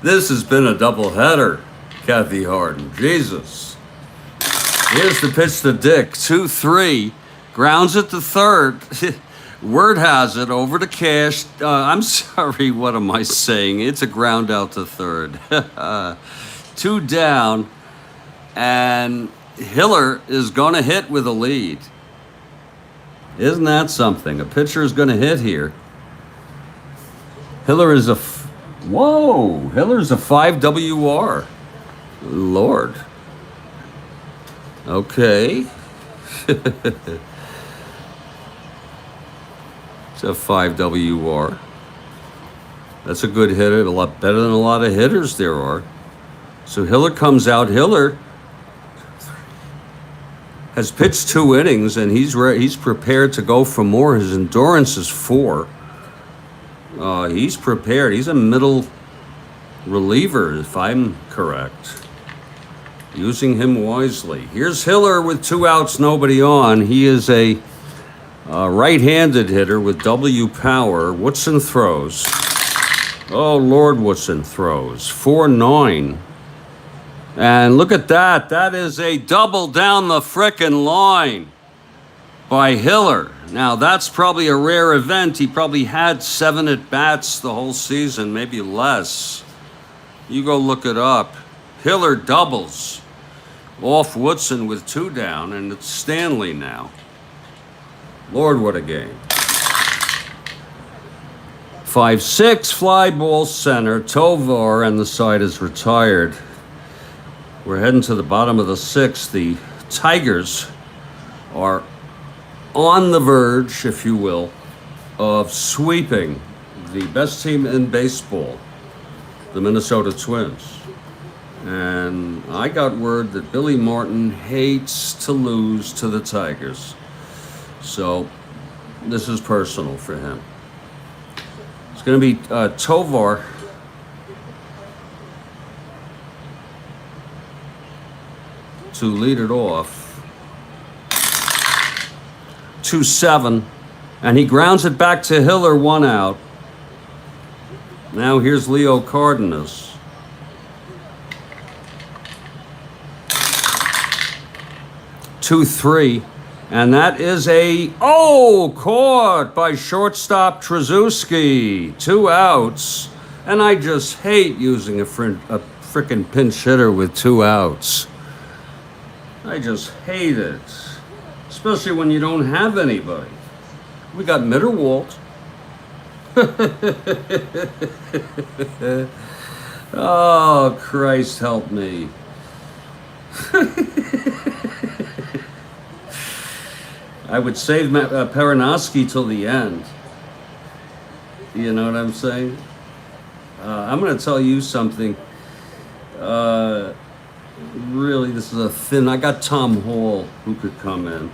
This has been a doubleheader, Kathy Harden. Jesus. Here's the pitch to Dick. 2-3. Grounds it to third. Word has it over to Cash. I'm sorry, what am I saying? It's a ground out to third. 2 down. And Hiller is going to hit with a lead. Isn't that something? A pitcher is going to hit here. Hiller is a... Whoa! Hiller's a 5 WR. Lord. Okay. It's a 5 WR. That's a good hitter. A lot better than a lot of hitters there are. So Hiller comes out. Hiller has pitched 2 innings, and he's prepared to go for more. His endurance is 4. He's prepared. He's a middle reliever, if I'm correct. Using him wisely. Here's Hiller with 2 outs, nobody on. He is a right-handed hitter with W power. Woodson throws. Oh, Lord, Woodson throws. 4-9. And look at that. That is a double down the frickin' line by Hiller. Now, that's probably a rare event. He probably had 7 at-bats the whole season, maybe less. You go look it up. Hiller doubles off Woodson with 2 down, and it's Stanley now. Lord, what a game. 5-6, fly ball center. Tovar, and the side is retired. We're heading to the bottom of the 6th. The Tigers are on the verge, if you will, of sweeping the best team in baseball, the Minnesota Twins. And I got word that Billy Martin hates to lose to the Tigers. So this is personal for him. It's going to be Tovar to lead it off. 2-7, and he grounds it back to Hiller, 1 out. Now here's Leo Cardenas. 2-3, and that is caught by shortstop Tracewski. 2 outs, and I just hate using a frickin' pinch hitter with 2 outs. I just hate it. Especially when you don't have anybody. We got Mitterwald. Oh, Christ help me. I would save Perinoski till the end. You know what I'm saying? I'm going to tell you something. Really, this is a thin... I got Tom Hall who could come in.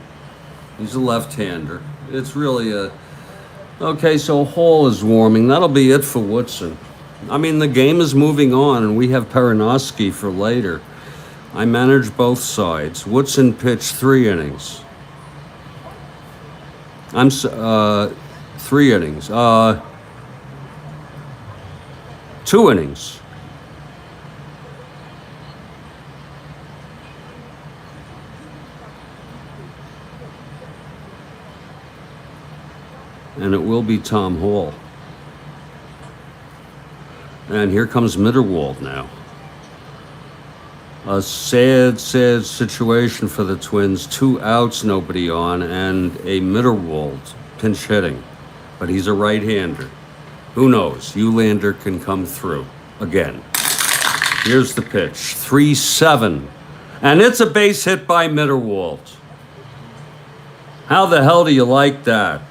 He's a left-hander. It's really a... Okay, so Hall is warming. That'll be it for Woodson. I mean, the game is moving on, and we have Perinoski for later. I manage both sides. Woodson pitched 3 innings. 3 innings. 2 innings. And it will be Tom Hall. And here comes Mitterwald now. A sad, sad situation for the Twins. 2 outs, nobody on, and a Mitterwald pinch hitting. But he's a right-hander. Who knows? Uhlander can come through again. Here's the pitch. 3-7. And it's a base hit by Mitterwald. How the hell do you like that?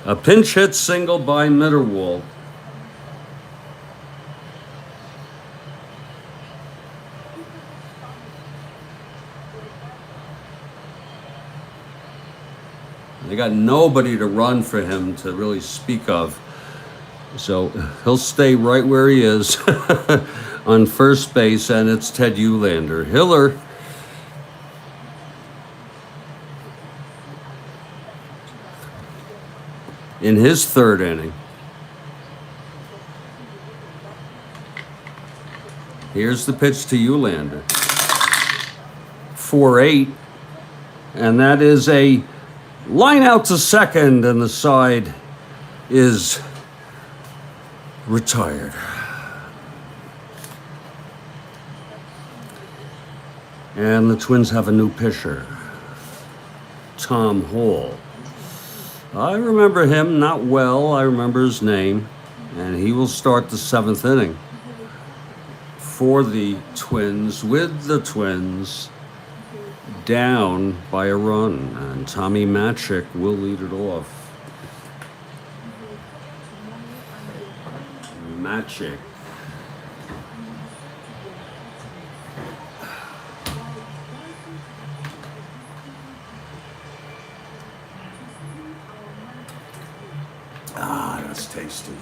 A pinch hit single by Mitterwald. They got nobody to run for him to really speak of. So he'll stay right where he is on first base, and it's Ted Eulander. Hiller in his third inning. Here's the pitch to Eulander. 4-8, and that is a line out to second, and the side is retired. And the Twins have a new pitcher, Tom Hall. I remember him, not well, I remember his name, and he will start the seventh inning for the Twins, with the Twins down by a run, and Tommy Matic will lead it off. Matic. Ah, that's tasty.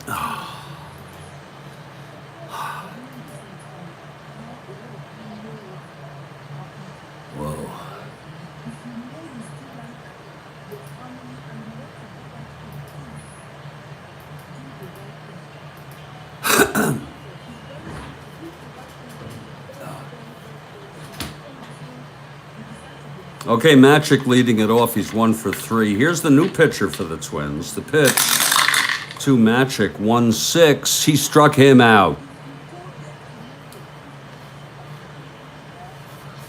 Ah. Whoa. Okay, Matic leading it off. He's 1 for 3. Here's the new pitcher for the Twins. The pitch to Matic, 1-6. He struck him out.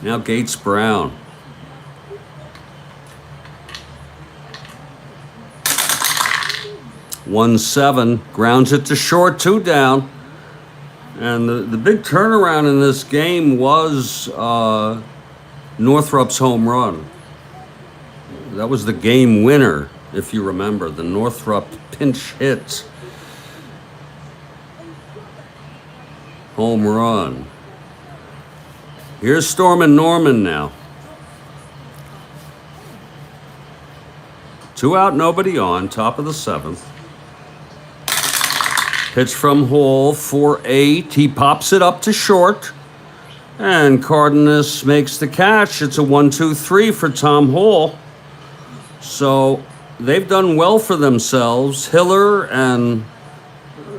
Now Gates Brown. One 7, grounds it to short, 2 down. And the big turnaround in this game was Northrup's home run. That was the game winner, if you remember, the Northrup pinch hit. Home run. Here's Storm and Norman now. 2 out, nobody on, top of the 7th. Pitch from Hall, 4-8. He pops it up to short. And Cardenas makes the catch. It's a 1-2-3 for Tom Hall. So they've done well for themselves. Hiller and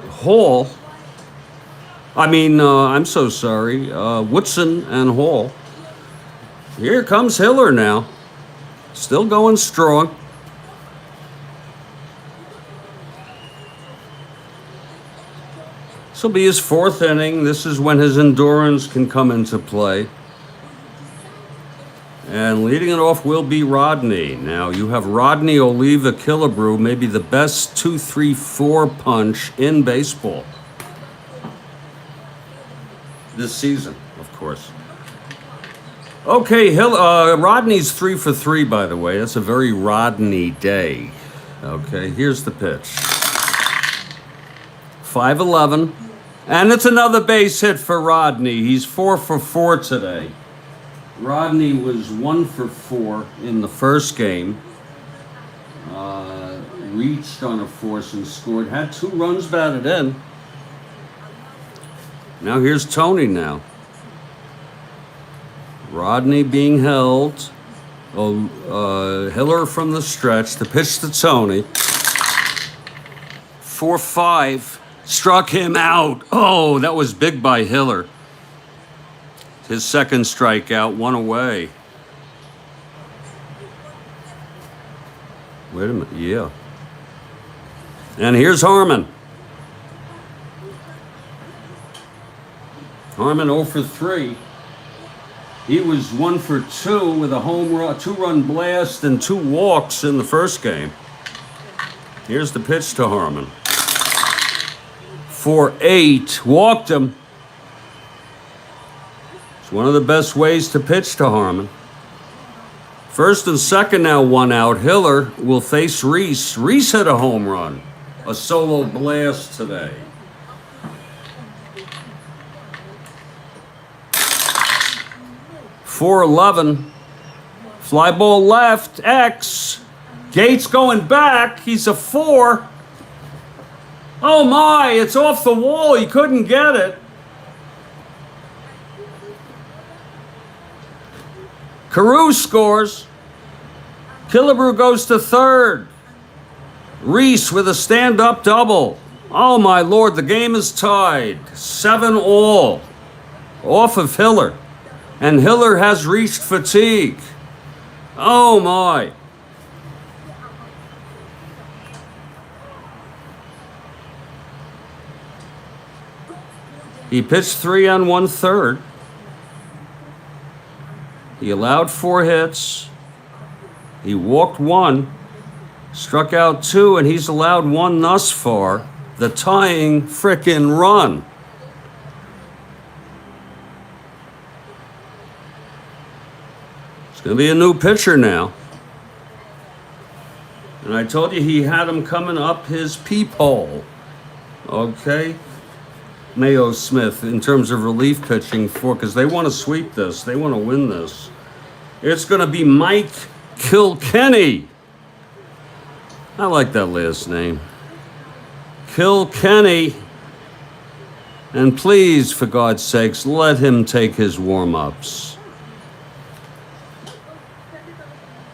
Hall. I'm so sorry. Woodson and Hall. Here comes Hiller now. Still going strong. This will be his 4th inning. This is when his endurance can come into play. And leading it off will be Rodney. Now you have Rodney, Oliva, Killebrew, maybe the best 2-3-4 punch in baseball. This season, of course. Okay, Rodney's 3 for 3, by the way. That's a very Rodney day. Okay, here's the pitch. 5-11. And it's another base hit for Rodney. He's 4 for 4 today. Rodney was 1 for 4 in the first game. Reached on a force and scored. Had 2 runs batted in. Now here's Tony now. Rodney being held. Hiller from the stretch. The pitch to Tony. 4-5. Struck him out. Oh, that was big by Hiller. His second strikeout, 1 away. Wait a minute, yeah. And here's Harmon. Harmon 0 for 3. He was 1 for 2 with a home run, 2-run blast and 2 walks in the first game. Here's the pitch to Harmon. 4-8, walked him. It's one of the best ways to pitch to Harmon. First and second now, 1 out. Hiller will face Reese. Reese hit a home run. A solo blast today. $4-11. Fly ball left, X. Gates going back. He's a 4. Oh my, it's off the wall. He couldn't get it. Carew scores. Killebrew goes to third. Reese with a stand-up double. Oh my lord, the game is tied. 7-all. Off of Hiller. And Hiller has reached fatigue. Oh my. He pitched 3 1/3. He allowed 4 hits. He walked 1, struck out 2, and he's allowed 1 thus far. The tying frickin' run. It's going to be a new pitcher now. And I told you he had him coming up his peephole. Okay? Mayo Smith in terms of relief pitching because they want to sweep this. They want to win this. It's going to be Mike Kilkenny. I like that last name. Kilkenny. And please, for God's sakes, let him take his warm-ups.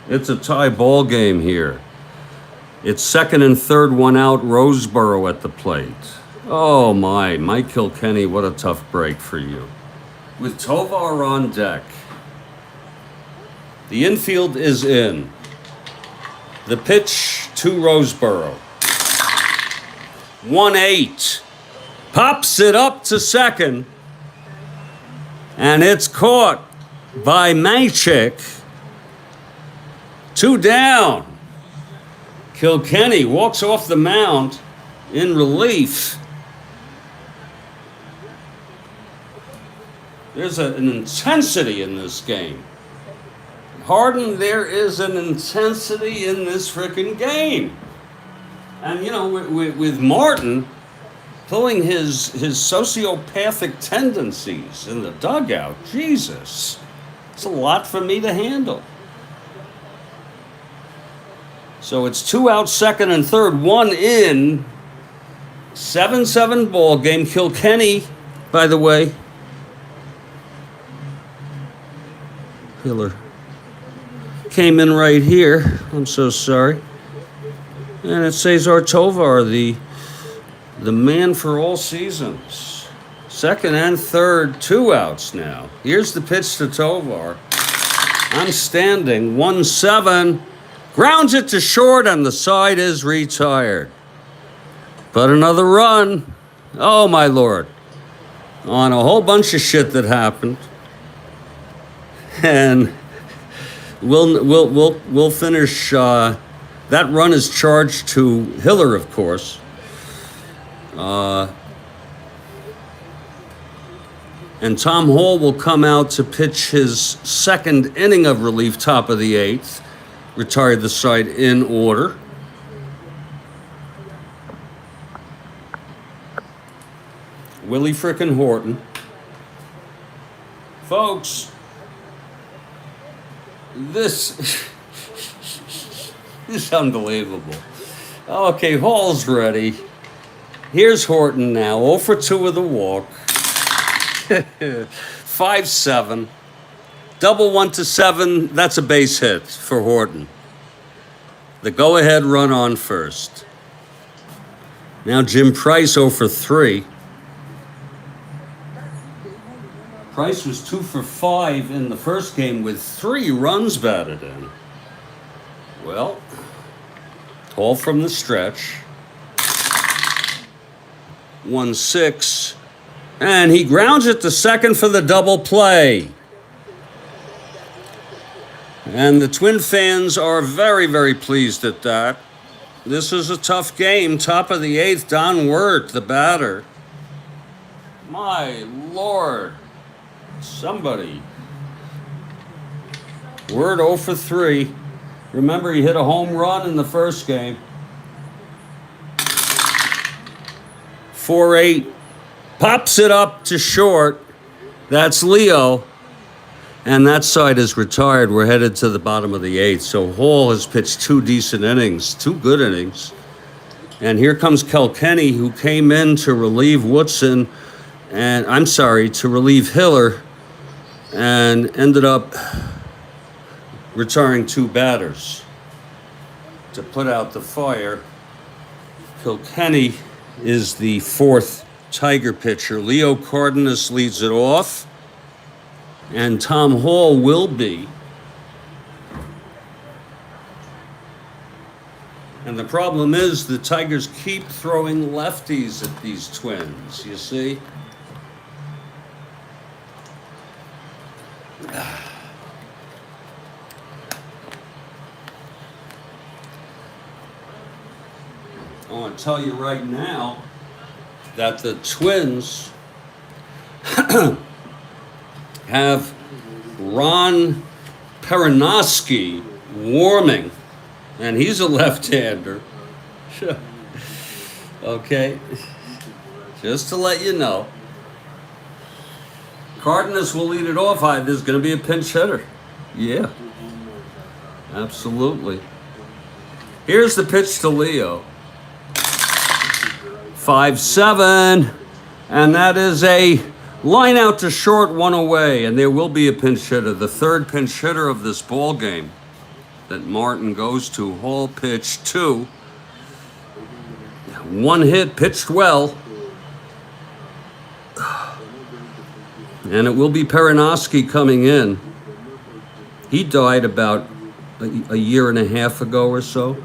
It's a tie ball game here. It's second and third, 1 out, Roseboro at the plate. Oh my, Mike Kilkenny, what a tough break for you. With Tovar on deck. The infield is in. The pitch to Roseboro. 1-8. Pops it up to second. And it's caught by Matic. 2 down. Kilkenny walks off the mound in relief. There's an intensity in this game. Harden, there is an intensity in this frickin' game. And, you know, with Martin pulling his sociopathic tendencies in the dugout, Jesus, it's a lot for me to handle. So it's 2 out, second and third, 1 in. 7-7 ball game. Kilkenny, by the way. Hiller came in right here. I'm so sorry. And it's Cesar Tovar, the man for all seasons. Second and third, 2 outs now. Here's the pitch to Tovar. I'm standing, 1-7. Grounds it to short, and the side is retired. But another run. Oh, my Lord. On a whole bunch of shit that happened. And we'll finish. That run is charged to Hiller, of course. And Tom Hall will come out to pitch his second inning of relief, top of the 8th. Retired the side in order. Willie frickin' Horton. Folks, this is unbelievable. Okay, Hall's ready. Here's Horton now, 0 for 2 with a walk. 5-7. Double 1 to 7, that's a base hit for Horton. The go-ahead run on first. Now Jim Price 0 for 3. Price was 2 for 5 in the first game with 3 runs batted in. Well, Hall from the stretch. 1-6. And he grounds it to second for the double play. And the Twin fans are very, very pleased at that. This is a tough game. Top of the 8th, Don Wirt, the batter. My Lord. Somebody. Wirt 0 for 3. Remember, he hit a home run in the first game. 4-8. Pops it up to short. That's Leo. And that side is retired. We're headed to the bottom of the 8th. So Hall has pitched 2 decent innings, 2 good innings. And here comes Kilkenny, who came in to relieve Woodson, to relieve Hiller, and ended up retiring 2 batters to put out the fire. Kilkenny is the 4th Tiger pitcher. Leo Cardenas leads it off, and Tom Hall will be. And the problem is the Tigers keep throwing lefties at these Twins, you see? I want to tell you right now that the Twins have Ron Perinoski warming, and he's a left-hander. Okay, just to let you know. Cardenas will lead it off. There's going to be a pinch hitter. Yeah, absolutely. Here's the pitch to Leo. 5-7, and that is a line out to short, 1 away, and there will be a pinch hitter, the 3rd pinch hitter of this ball game that Martin goes to. Hall pitched 2, 1 hit, pitched well, and it will be Perinoski coming in. He died about a year and a half ago or so.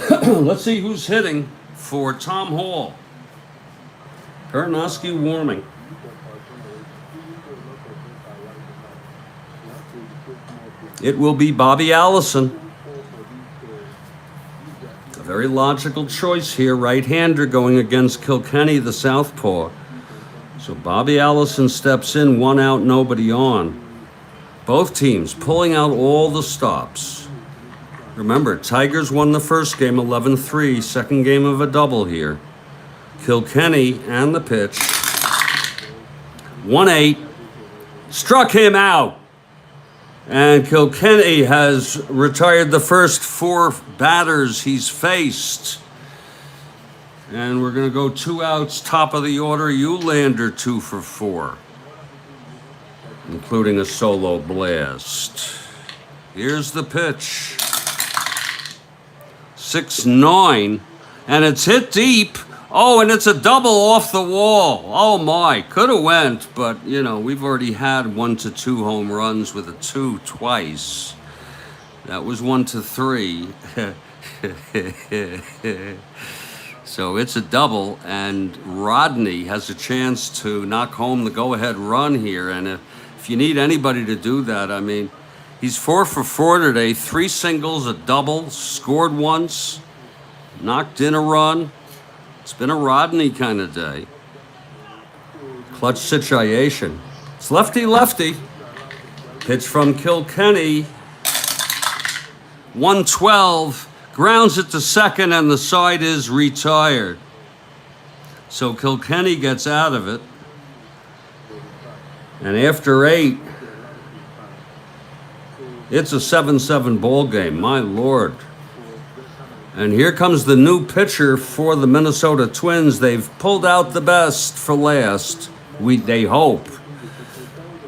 Let's see who's hitting for Tom Hall. Perinoski warming. It will be Bobby Allison. A very logical choice here. Right-hander going against Kilkenny, the southpaw. So Bobby Allison steps in, 1 out, nobody on. Both teams pulling out all the stops. Remember, Tigers won the first game 11-3, second game of a double here. Kilkenny and the pitch. 1-8. Struck him out. And Kilkenny has retired the first 4 batters he's faced. And we're going to go 2 outs, top of the order. Eulander 2 for 4, including a solo blast. Here's the pitch. 6-9, and it's hit deep. Oh, and it's a double off the wall. Oh my, could have went, but you know, we've already had 1-2 home runs with a 2 twice. That was 1-3. So it's a double, and Rodney has a chance to knock home the go-ahead run here. And if you need anybody to do that, I mean, he's 4 for 4 today, 3 singles, a double, scored once, knocked in a run. It's been a Rodney kind of day. Clutch situation. It's lefty-lefty. Pitch from Kilkenny. 112. Grounds it to second, and the side is retired. So Kilkenny gets out of it. And after 8, it's a 7-7 ball game. My Lord. And here comes the new pitcher for the Minnesota Twins. They've pulled out the best for last. They hope.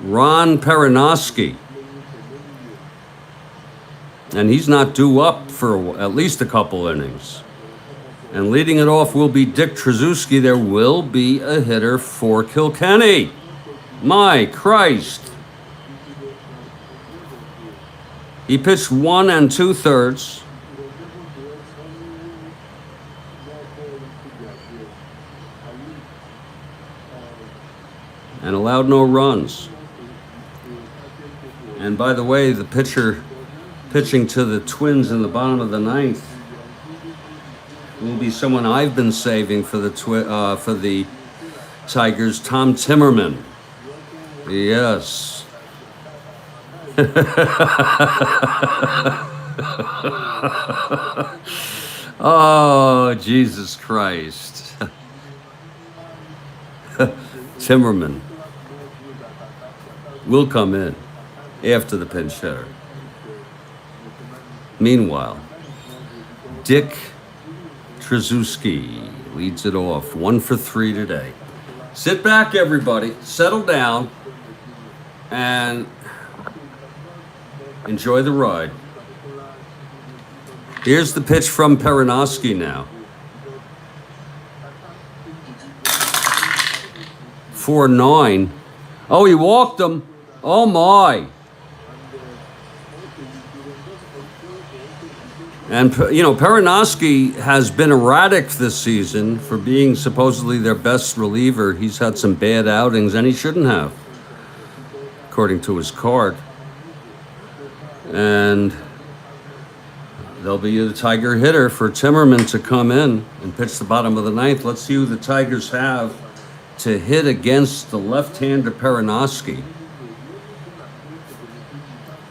Ron Perinoski. And he's not due up for at least a couple innings. And leading it off will be Dick Tracewski. There will be a hitter for Kilkenny. My Christ. He pitched 1 2/3. And allowed no runs. And by the way, the pitcher pitching to the Twins in the bottom of the 9th will be someone I've been saving for the Tigers, Tom Timmerman. Yes. Oh, Jesus Christ. Timmerman will come in. after the pinch hitter. Meanwhile, Dick Tracewski leads it off, 1 for 3 today. Sit back, everybody, settle down, and enjoy the ride. Here's the pitch from Perinoski now. 4-9. Oh, he walked him. Oh, my. And, you know, Perinoski has been erratic this season for being supposedly their best reliever. He's had some bad outings, and he shouldn't have, according to his card. And there'll be the Tiger hitter for Timmerman to come in and pitch the bottom of the ninth. Let's see who the Tigers have to hit against the left-hander Perinoski.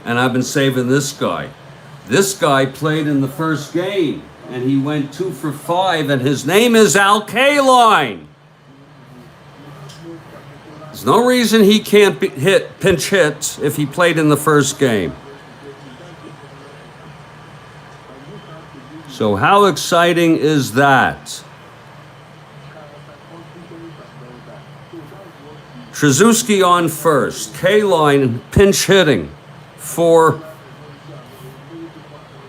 And I've been saving this guy. This guy played in the first game, and he went 2 for 5, and his name is Al Kaline. There's no reason he can't pinch hit if he played in the first game. So how exciting is that? Tracewski on first. Kaline pinch hitting for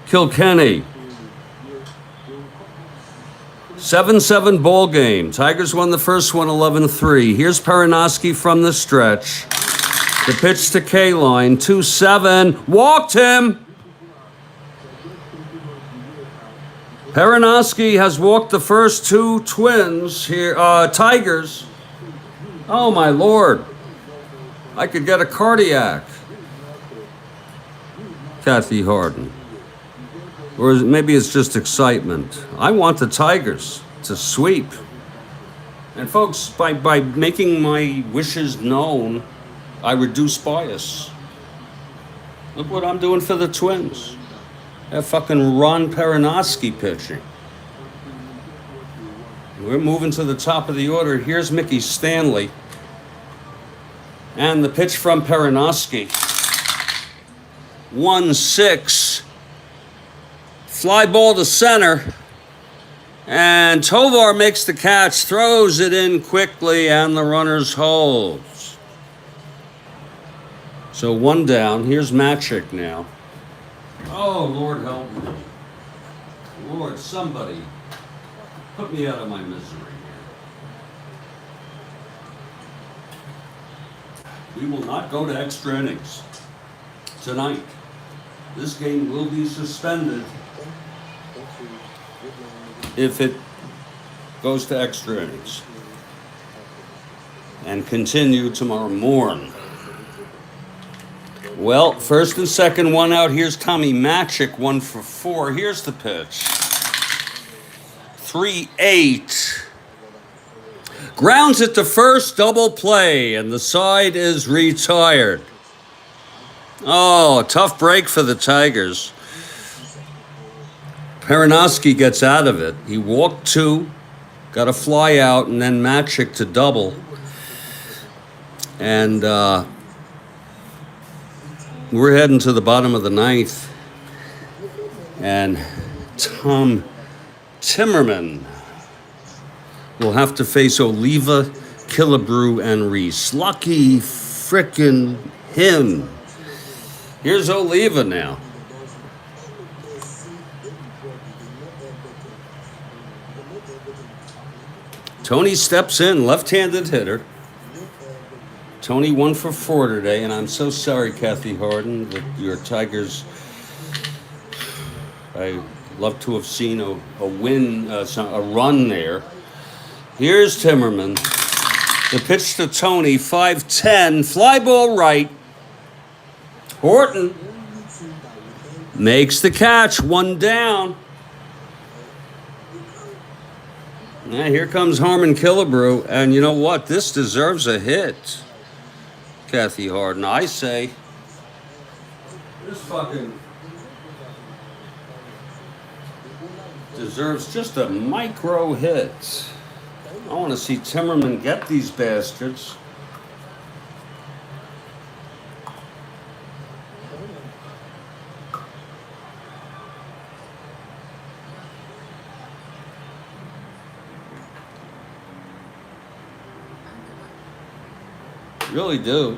Kilkenny. 7-7 ball game. Tigers won the first one 11-3. Here's Perinoski from the stretch. The pitch to Kaline. 2-7. Walked him. Perinoski has walked the first 2 Twins here, Tigers. Oh my Lord. I could get a cardiac. Kathy Harden. Or maybe it's just excitement. I want the Tigers to sweep. And folks, by making my wishes known, I reduce bias. Look what I'm doing for the Twins. That fucking Ron Perinoski pitching. We're moving to the top of the order. Here's Mickey Stanley. And the pitch from Perinoski. 1-6. Fly ball to center. And Tovar makes the catch, throws it in quickly, and the runners holds. So 1 down. Here's Matic now. Oh, Lord help me. Lord, somebody put me out of my misery here. We will not go to extra innings tonight. This game will be suspended if it goes to extra innings and continue tomorrow morning. Well, first and second, 1 out. Here's Tommy Matic, 1 for 4. Here's the pitch. 3-8. Grounds it to first, double play, and the side is retired. Oh, tough break for the Tigers. Perinoski gets out of it. He walked 2, got a fly out, and then Matic to double. And we're heading to the bottom of the ninth. And Tom Timmerman will have to face Oliva, Killebrew, and Reese. Lucky frickin' him. Here's Oliva now. Tony steps in, left-handed hitter. Tony 1 for 4 today, and I'm so sorry, Kathy Harden, that your Tigers. I love to have seen a win, a run there. Here's Timmerman. The pitch to Tony, 5-10, fly ball right. Horton makes the catch, 1 down. Now here comes Harmon Killebrew, and you know what? This deserves a hit, Kathy Harden. I say this fucking deserves just a micro hit. I want to see Timmerman get these bastards. Really do.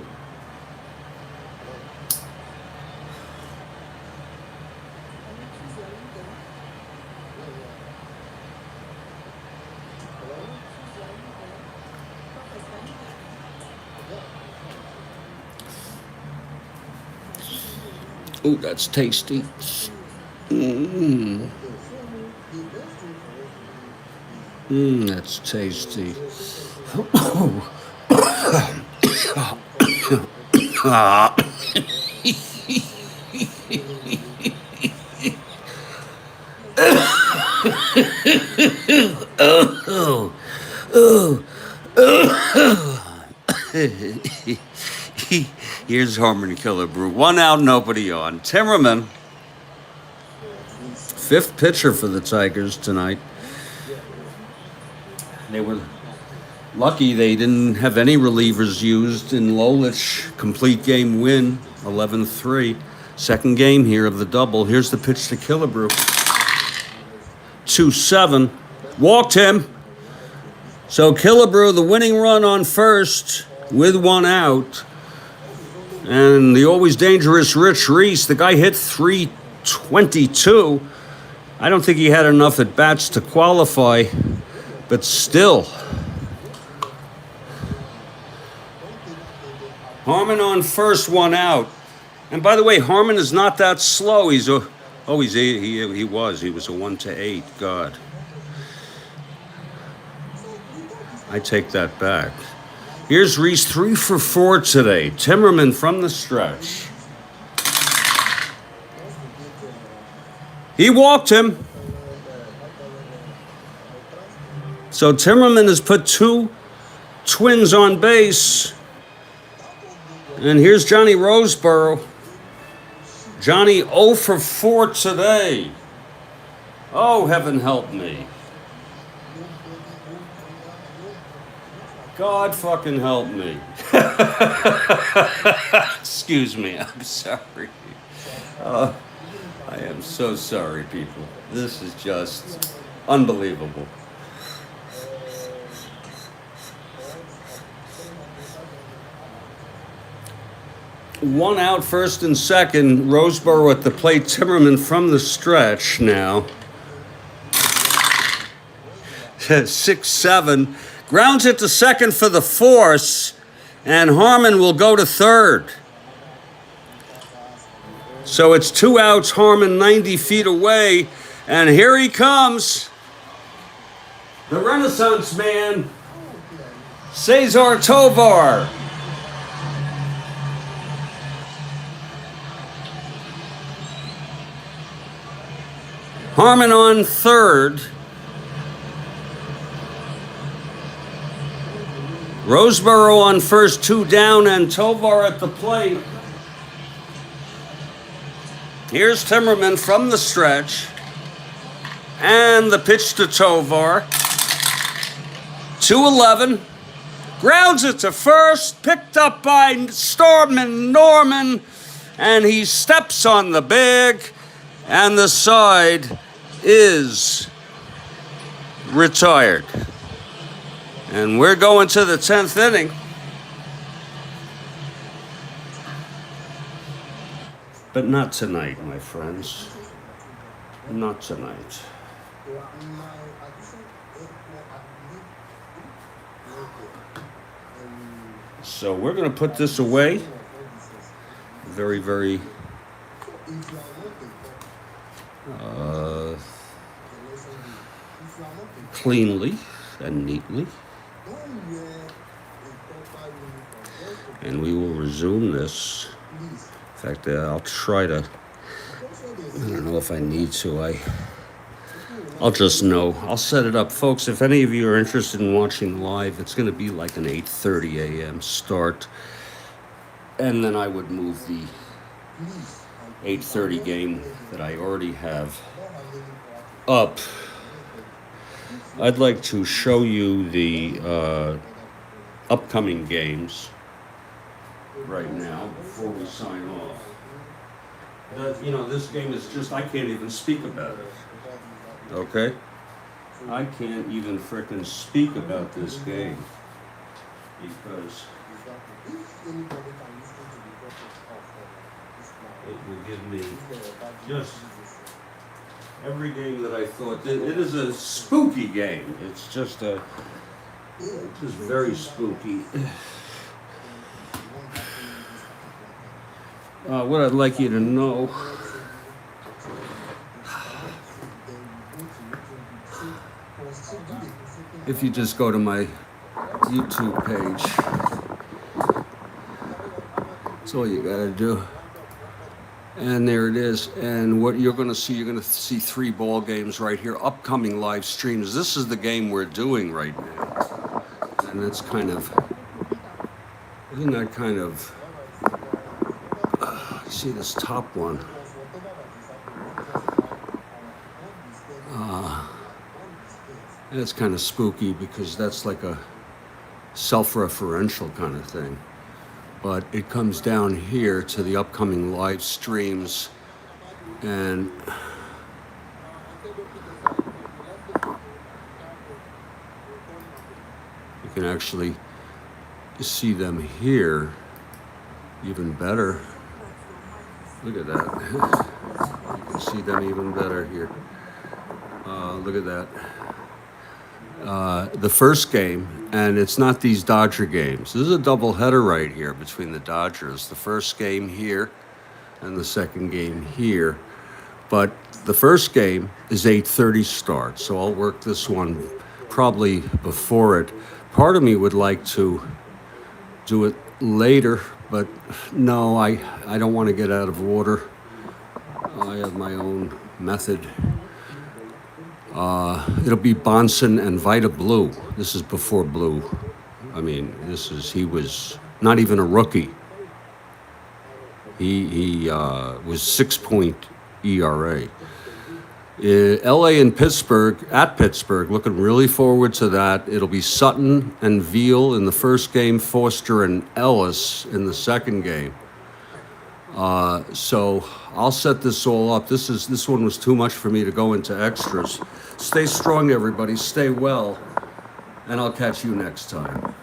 Ooh, that's tasty. That's tasty. Here's Harmon Killebrew. 1 out, nobody on. Timmerman, 5th pitcher for the Tigers tonight. They were lucky they didn't have any relievers used in Lolich. Complete game win, 11-3. Second game here of the double. Here's the pitch to Killebrew. 2-7. Walked him. So Killebrew, the winning run on first with 1 out. And the always dangerous Rich Reese, the guy hit .322. I don't think he had enough at bats to qualify, but still. Harmon on first, 1 out. And by the way, Harmon is not that slow. He was a 1-8. God. I take that back. Here's Reese, 3 for 4 today. Timmerman from the stretch. He walked him. So Timmerman has put 2 Twins on base. And here's Johnny Roseboro. Johnny 0 for 4 today. Oh, heaven help me. God fucking help me. Excuse me, I'm sorry. I am so sorry, people. This is just unbelievable. One out, first and second. Roseboro at the plate. Timmerman from the stretch now. 6-7. Grounds it to second for the force, and Harmon will go to third. So it's 2 outs, Harmon 90 feet away, and here he comes. The Renaissance man, Cesar Tovar. Harmon on third. Roseboro on first, 2 down, and Tovar at the plate. Here's Timmerman from the stretch. And the pitch to Tovar. 2-11. Grounds it to first. Picked up by Norman. And he steps on the bag. And the side is retired. And we're going to the 10th inning. But not tonight, my friends. Not tonight. So we're going to put this away very, very cleanly and neatly. And we will resume this. In fact, I'll try to. I don't know if I need to. I'll just know. I'll set it up, folks. If any of you are interested in watching live, it's going to be like an 8:30 a.m. start, and then I would move the 8:30 game that I already have up. I'd like to show you the upcoming games right now before we sign off. This game is just, I can't even speak about it. Okay? I can't even frickin' speak about this game because It will give me just every game that I thought. It is a spooky game. It's just very spooky. What I'd like you to know. If you just go to my YouTube page, that's all you gotta do. And there it is. And what you're going to see 3 ball games right here, upcoming live streams. This is the game we're doing right now. And it's kind of, isn't that kind of, see this top one? It's kind of spooky because that's like a self-referential kind of thing. But it comes down here to the upcoming live streams, and you can actually see them here even better. Look at that. You can see them even better here. Look at that. The first game, and it's not these Dodger games. This is a doubleheader right here between the Dodgers. The first game here and the second game here. But the first game is 8:30 start, so I'll work this one probably before it. Part of me would like to do it later, but no, I don't want to get out of order. I have my own method. It'll be Bonson and Vita Blue. This is before Blue. I mean, he was not even a rookie. He was 6-point ERA. LA and Pittsburgh, at Pittsburgh, looking really forward to that. It'll be Sutton and Veal in the first game, Foster and Ellis in the second game. So I'll set this all up. This one was too much for me to go into extras. Stay strong, everybody. Stay well. And I'll catch you next time.